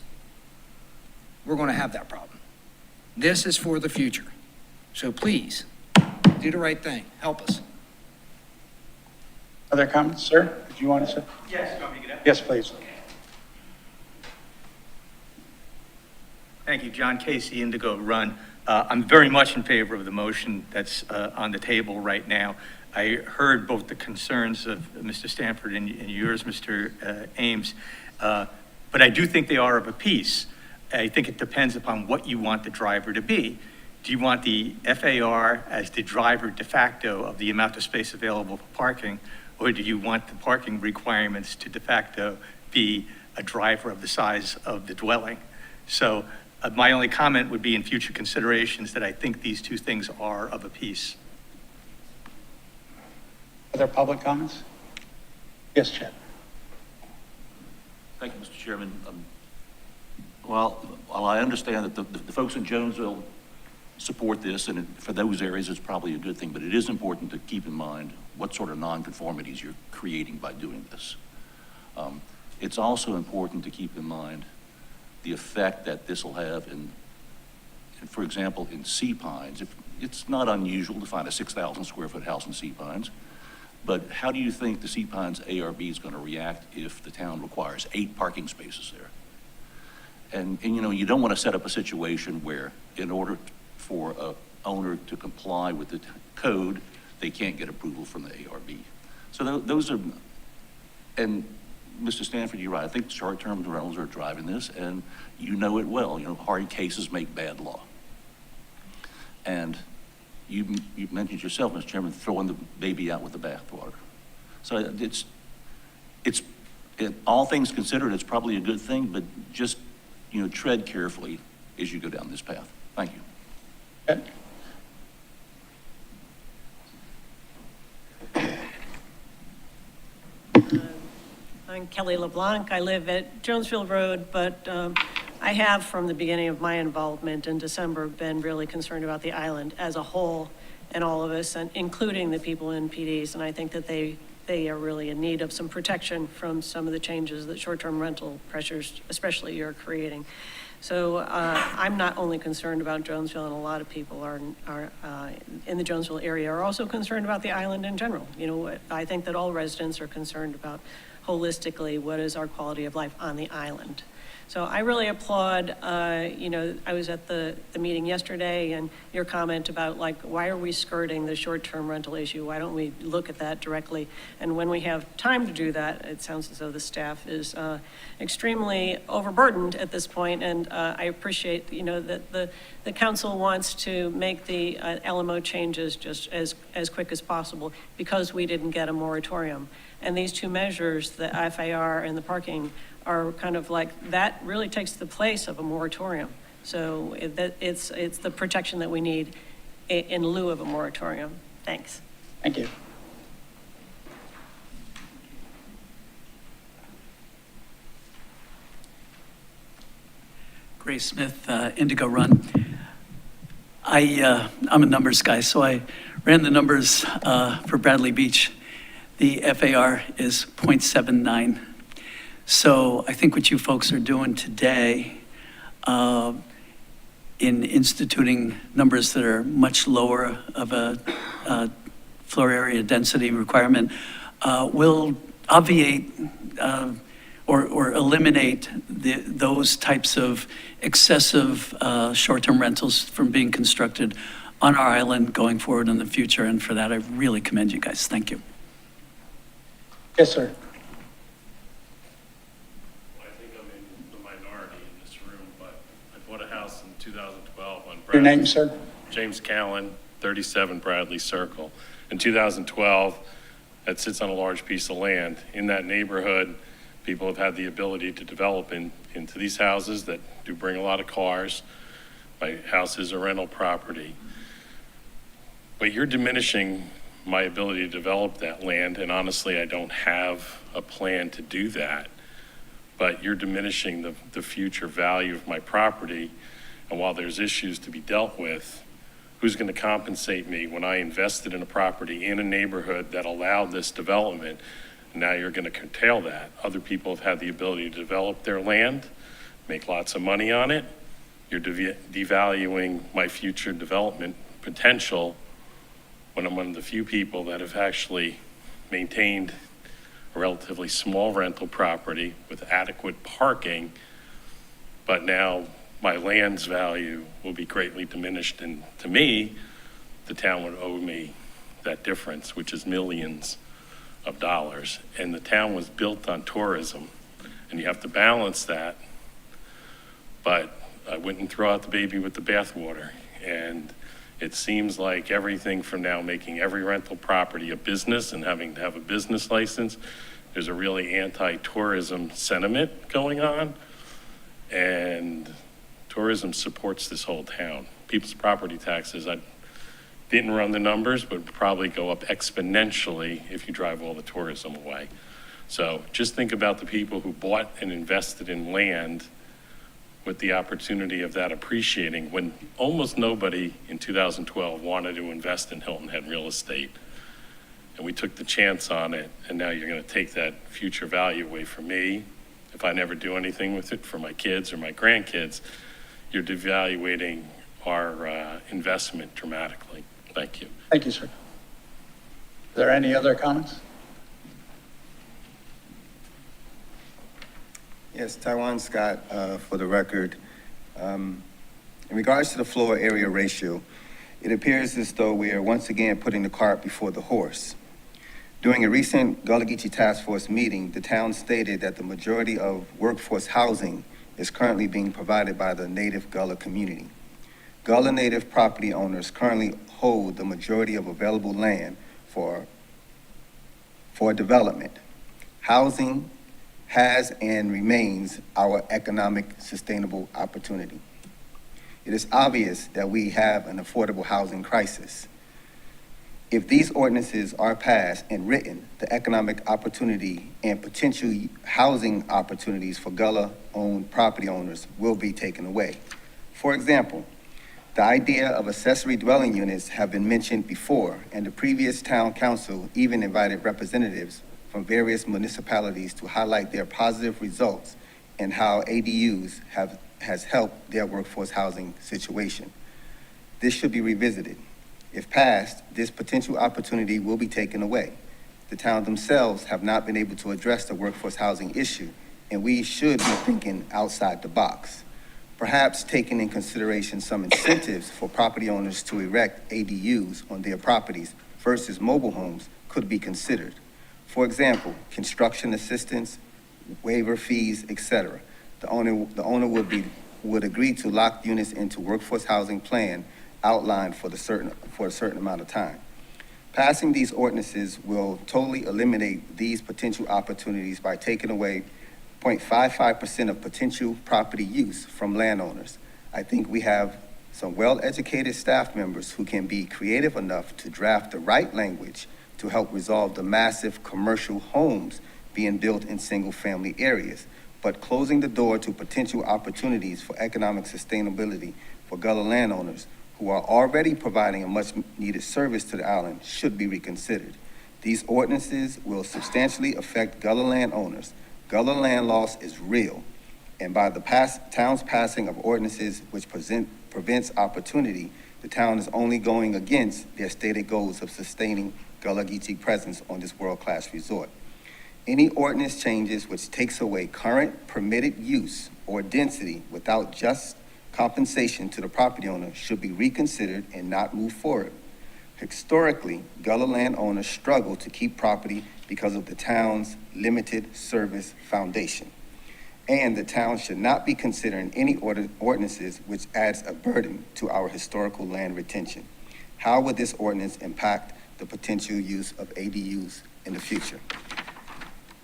we're going to have that problem. This is for the future. So please, do the right thing. Help us. other comments, sir? Did you want to say? Yes, you want me to get up? Yes, please. Thank you, John Casey, Indigo Run. I'm very much in favor of the motion that's on the table right now. I heard both the concerns of Mr. Stanford and yours, Mr. Ames, but I do think they are of a piece. I think it depends upon what you want the driver to be. Do you want the FAR as the driver de facto of the amount of space available for parking, or do you want the parking requirements to de facto be a driver of the size of the dwelling? So my only comment would be in future considerations that I think these two things are of a piece. Other public comments? Yes, Chad. Thank you, Mr. Chairman. While I understand that the folks in Jonesville support this, and for those areas it's probably a good thing, but it is important to keep in mind what sort of nonconformities you're creating by doing this. It's also important to keep in mind the effect that this will have for example, in Sea Pines. It's not unusual to find a 6,000 square foot house in Sea Pines, but how do you think the Sea Pines ARB is going to react if the town requires 8 parking spaces there? And you know, you don't want to set up a situation where in order for a owner to comply with the code, they can't get approval from the ARB. So those are, and Mr. Stanford, you're right. I think short-term rentals are driving this, and you know it well. You know, hard cases make bad law. And you mentioned yourself, Mr. Chairman, throwing the baby out with the bathwater. So all things considered, it's probably a good thing, but just, you know, tread carefully as you go down this path. Thank you. Okay. I'm Kelly LeBlanc. I live at Jonesville Road, but I have, from the beginning of my involvement in December, been really concerned about the island as a whole and all of us, and including the people in PDs. And I think that they are really in need of some protection from some of the changes that short-term rental pressures, especially, you're creating. So I'm not only concerned about Jonesville, and a lot of people are in the Jonesville area are also concerned about the island in general. You know, I think that all residents are concerned about holistically what is our quality of life on the island. So I really applaud, you know, I was at the meeting yesterday, and your comment about, like, why are we skirting the short-term rental issue? Why don't we look at that directly? And when we have time to do that, it sounds as though the staff is extremely overburdened at this point, and I appreciate, you know, that the council wants to make the LMO changes just as quick as possible because we didn't get a moratorium. And these two measures, the FAR and the parking, are kind of like, that really takes the place of a moratorium. So it's the protection that we need in lieu of a moratorium. Thanks. Thank you. Gray Smith, Indigo Run. I'm a numbers guy, so I ran the numbers for Bradley Beach. The FAR is 0.79. So I think what you folks are doing today in instituting numbers that are much lower of a floor area density requirement will obviate or eliminate those types of excessive short-term rentals from being constructed on our island going forward in the future. And for that, I really commend you guys. Thank you. Yes, sir. Well, I think I'm in the minority in this room, but I bought a house in 2012 on Your Bradley. name, sir? James Callen, 37 Bradley Circle. In 2012, that sits on a large piece of land. In that neighborhood, people have had the ability to develop into these houses that do bring a lot of cars. My house is a rental property. But you're diminishing my ability to develop that land, and honestly, I don't have a plan to do that. But you're diminishing the future value of my property, and while there's issues to be dealt with, who's going to compensate me when I invested in a property in a neighborhood that allowed this development? Now you're going to curtail that. Other people have had the ability to develop their land, make lots of money on it. You're devaluing my future development potential when I'm one of the few people that have actually maintained a relatively small rental property with adequate parking, but now my land's value will be greatly diminished. And to me, the town would owe me that difference, which is millions of dollars. And the town was built on tourism, and you have to balance that. But I wouldn't throw out the baby with the bathwater. And it seems like everything from now making every rental property a business and having to have a business license, there's a really anti-tourism sentiment going on. And tourism supports this whole town. People's property taxes, I didn't run the numbers, but would probably go up exponentially if you drive all the tourism away. So just think about the people who bought and invested in land with the opportunity of that appreciating when almost nobody in 2012 wanted to invest in Hilton Head real estate. And we took the chance on it, and now you're going to take that future value away from me. If I never do anything with it for my kids or my grandkids, you're devaluating our investment dramatically. Thank you. Thank you, sir. Are there any other comments? Yes, Taiwan Scott, for the record. In regards to the floor area ratio, it appears as though we are once again putting the cart before the horse. During a recent Gullah Geechee Task Force meeting, the town stated that the majority of workforce housing is currently being provided by the native Gullah community. Gullah native property owners currently hold the majority of available land for development. Housing has and remains our economic sustainable opportunity. It is obvious that we have an affordable housing crisis. If these ordinances are passed and written, the economic opportunity and potential housing opportunities for Gullah-owned property owners will be taken away. For example, the idea of accessory dwelling units have been mentioned before, and the previous town council even invited representatives from various municipalities to highlight their positive results and how ADUs has helped their workforce housing situation. This should be revisited. If passed, this potential opportunity will be taken away. The town themselves have not been able to address the workforce housing issue, and we should be thinking outside the box. Perhaps taking in consideration some incentives for property owners to erect ADUs on their properties versus mobile homes could be considered. For example, construction assistance, waiver fees, etc. The owner would agree to lock units into workforce housing plan outlined for a certain amount of time. Passing these ordinances will totally eliminate these potential opportunities by taking away 0.55% of potential property use from landowners. I think we have some well-educated staff members who can be creative enough to draft the right language to help resolve the massive commercial homes being built in single-family areas. but closing the door to potential opportunities for economic sustainability for Gullah landowners who are already providing a much-needed service to the island should be reconsidered. These ordinances will substantially affect Gullah landowners. Gullah land loss is real, and by the town's passing of ordinances which prevents opportunity, the town is only going against their stated goals of sustaining Gullah Geechee presence on this world-class resort. Any ordinance changes which takes away current permitted use or density without just compensation to the property owner should be reconsidered and not move forward. Historically, Gullah landowners struggle to keep property because of the town's limited service foundation. And the town should not be considering any ordinances which adds a burden to our historical land retention. How would this ordinance impact the potential use of ADUs in the future?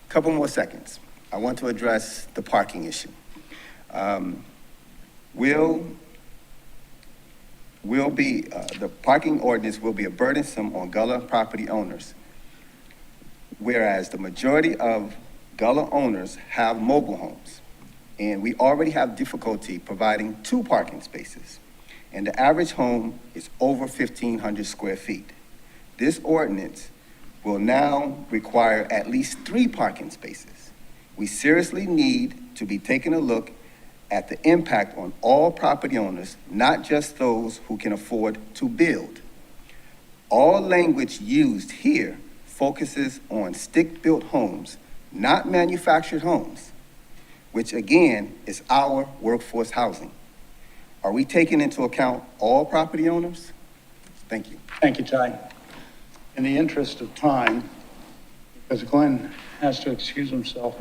Couple more seconds. I want to address the parking issue. The parking ordinance will be burdensome on Gullah property owners, whereas the majority of Gullah owners have mobile homes, and we already have difficulty providing 2 parking spaces, and the average home is over 1,500 square feet. This ordinance will now require at least 3 parking spaces. We seriously need to be taking a look at the impact on all property owners, not just those who can afford to build. All language used here focuses on stick-built homes, not manufactured homes, which again is our workforce housing. Are we taking into account all property owners? Thank you. Thank you, Ty. In the interest of time, because Glenn has to excuse himself,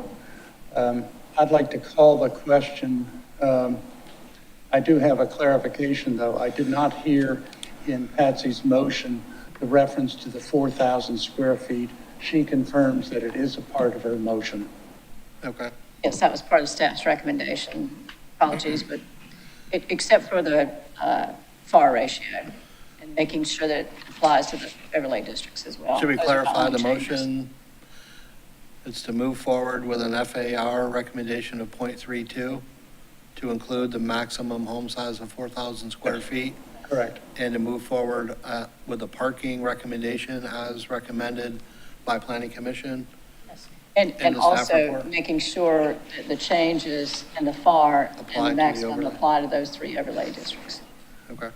I'd like to call the question. I do have a clarification, though. I did not hear in Patsy's motion the reference to the 4,000 square feet. She confirms that it is a part of her motion. Okay. Yes, that was part of staff's recommendation. Apologies, but except for the FAR ratio and making sure that it applies to the overlay districts as well. Should we Those are clarify the only changes. motion? It's to move forward with an FAR recommendation of 0.32 to include the maximum home size of 4,000 square feet. Correct. And to move forward with the parking recommendation as recommended by Planning Commission. And the staff also report. making sure that the changes in the FAR Apply to and the the maximum overlay. apply to those 3 overlay districts. Okay.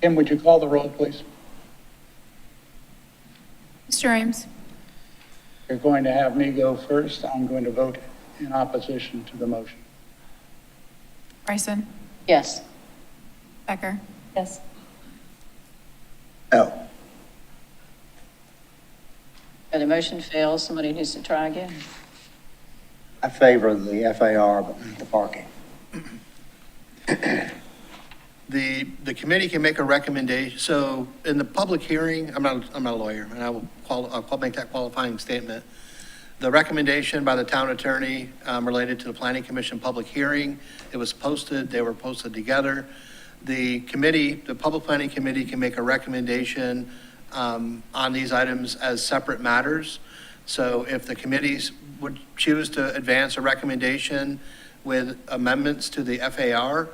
Kim, would you call the roll, please? Mr. Ames? You're going to have me go first. I'm going to vote in opposition to the motion. Bryson? Yes. Becker? Yes. No. So the motion fails. Somebody needs to try again. I favor the FAR, but the parking. The committee can make a recommendation. So in the public hearing, I'm not a lawyer, and I'll make that qualifying statement. The recommendation by the town attorney related to the Planning Commission public hearing, it was posted, they were posted together. The committee, the Public Planning Committee can make a recommendation on these items as separate matters. So if the committees would choose to advance a recommendation with amendments to the FAR,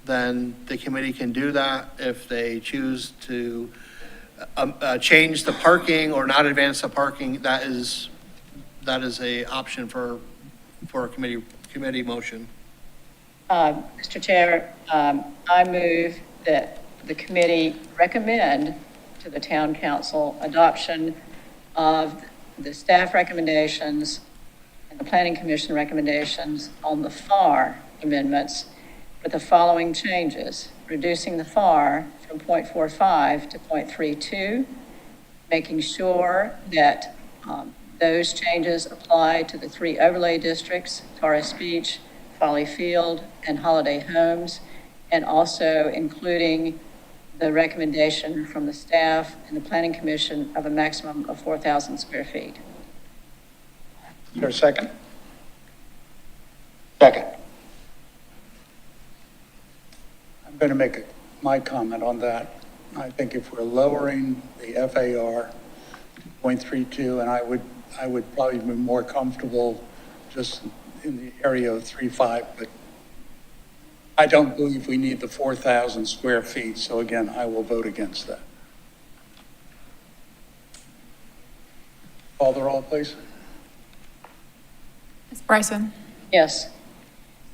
then the committee can do that. If they choose to change the parking or not advance the parking, that is a option for a committee motion. Mr. Chair, I move that the committee recommend to the town council adoption of the staff recommendations and the planning commission recommendations on the FAR amendments with the following changes: reducing the FAR from 0.45 to 0.32, making sure that those changes apply to the 3 overlay districts, Torres Beach, Folly Field, and Holiday Homes, and also including the recommendation from the staff and the planning commission of a maximum of 4,000 square feet. Is there a second? Second. I'm going to make my comment on that. I think if we're lowering the FAR 0.32, and I would probably be more comfortable just in the area of 3.5, but I don't believe we need the 4,000 square feet, so again, I will vote against that. Call the roll, please. Ms. Bryson? Yes.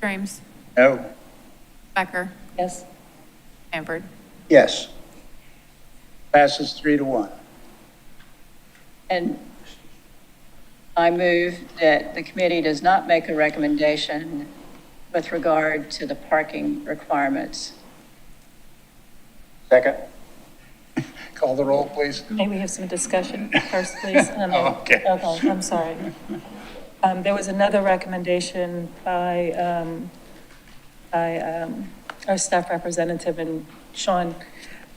Mr. Ames? No. Becker? Yes. Stanford? Yes. Passes 3-1. And I move that the committee does not make a recommendation with regard to the parking requirements. Second. Call the roll, please. May we have some discussion first, please? Okay. Okay, I'm sorry. There was another recommendation by our staff representative and Sean,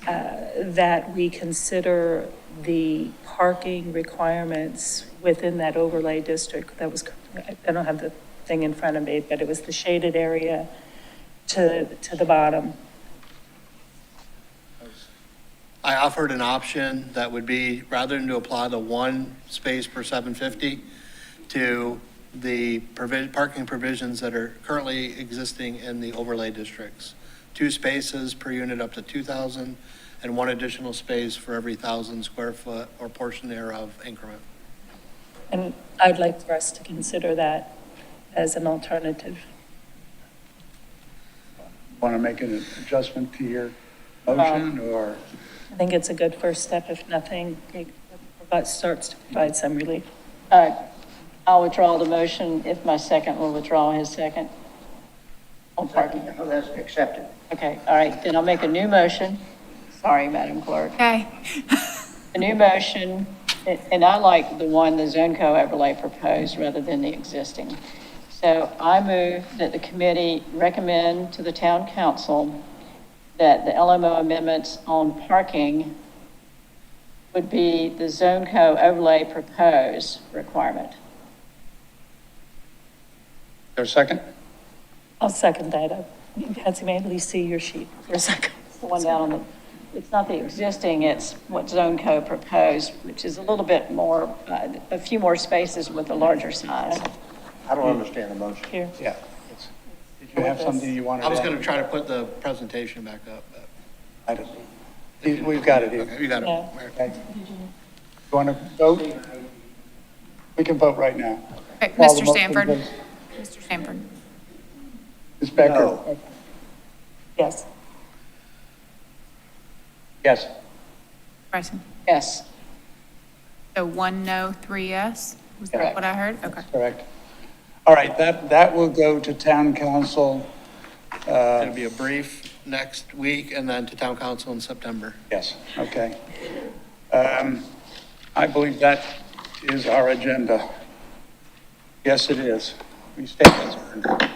that we consider the parking requirements within that overlay district. That was, I don't have the thing in front of me, but it was the shaded area to the bottom. I offered an option that would be, rather than to apply the one space per 750 to the parking provisions that are currently existing in the overlay districts. 2 spaces per unit up to 2,000 and 1 additional space for every 1,000 square foot or portion thereof increment. And I'd like for us to consider that as an alternative. Want to make an adjustment to your motion, or? I think it's a good first step, if nothing, it starts to provide some relief. I'll withdraw the motion if my second will withdraw his second on parking. Oh, that's accepted. Okay, all right, then I'll make a new motion. Sorry, Madam Clerk. Okay. A new motion, and I like the one the zone co-overlay proposed rather than the existing. So I move that the committee recommend to the town council that the LMO amendments on parking would be the zone co-overlay proposed requirement. Is there a second? I'll second that. Patsy, may I at least see your sheet for a second? The one down on the, it's not the existing, it's what zone co proposed, which is a little bit more, a few more spaces with a larger size. I don't understand the motion. Here. Yeah. Did you have something you wanted to I was add? going to try to put the presentation back up, but. I don't, we've got it here. Okay, you got it. Yeah. Okay. You want to vote? We can vote right now. Okay, Call the Mr. motion, Stanford? please. Mr. Stanford? Ms. Becker? No. Yes. Yes. Bryson? Yes. So 1 no, 3 yes? Was that Correct. what I heard? Okay. Correct. All right, that will go to town council. It'll be a brief next week and then to town council in September. Yes, okay. I believe that is our agenda. Yes, it is. We stand adjourned.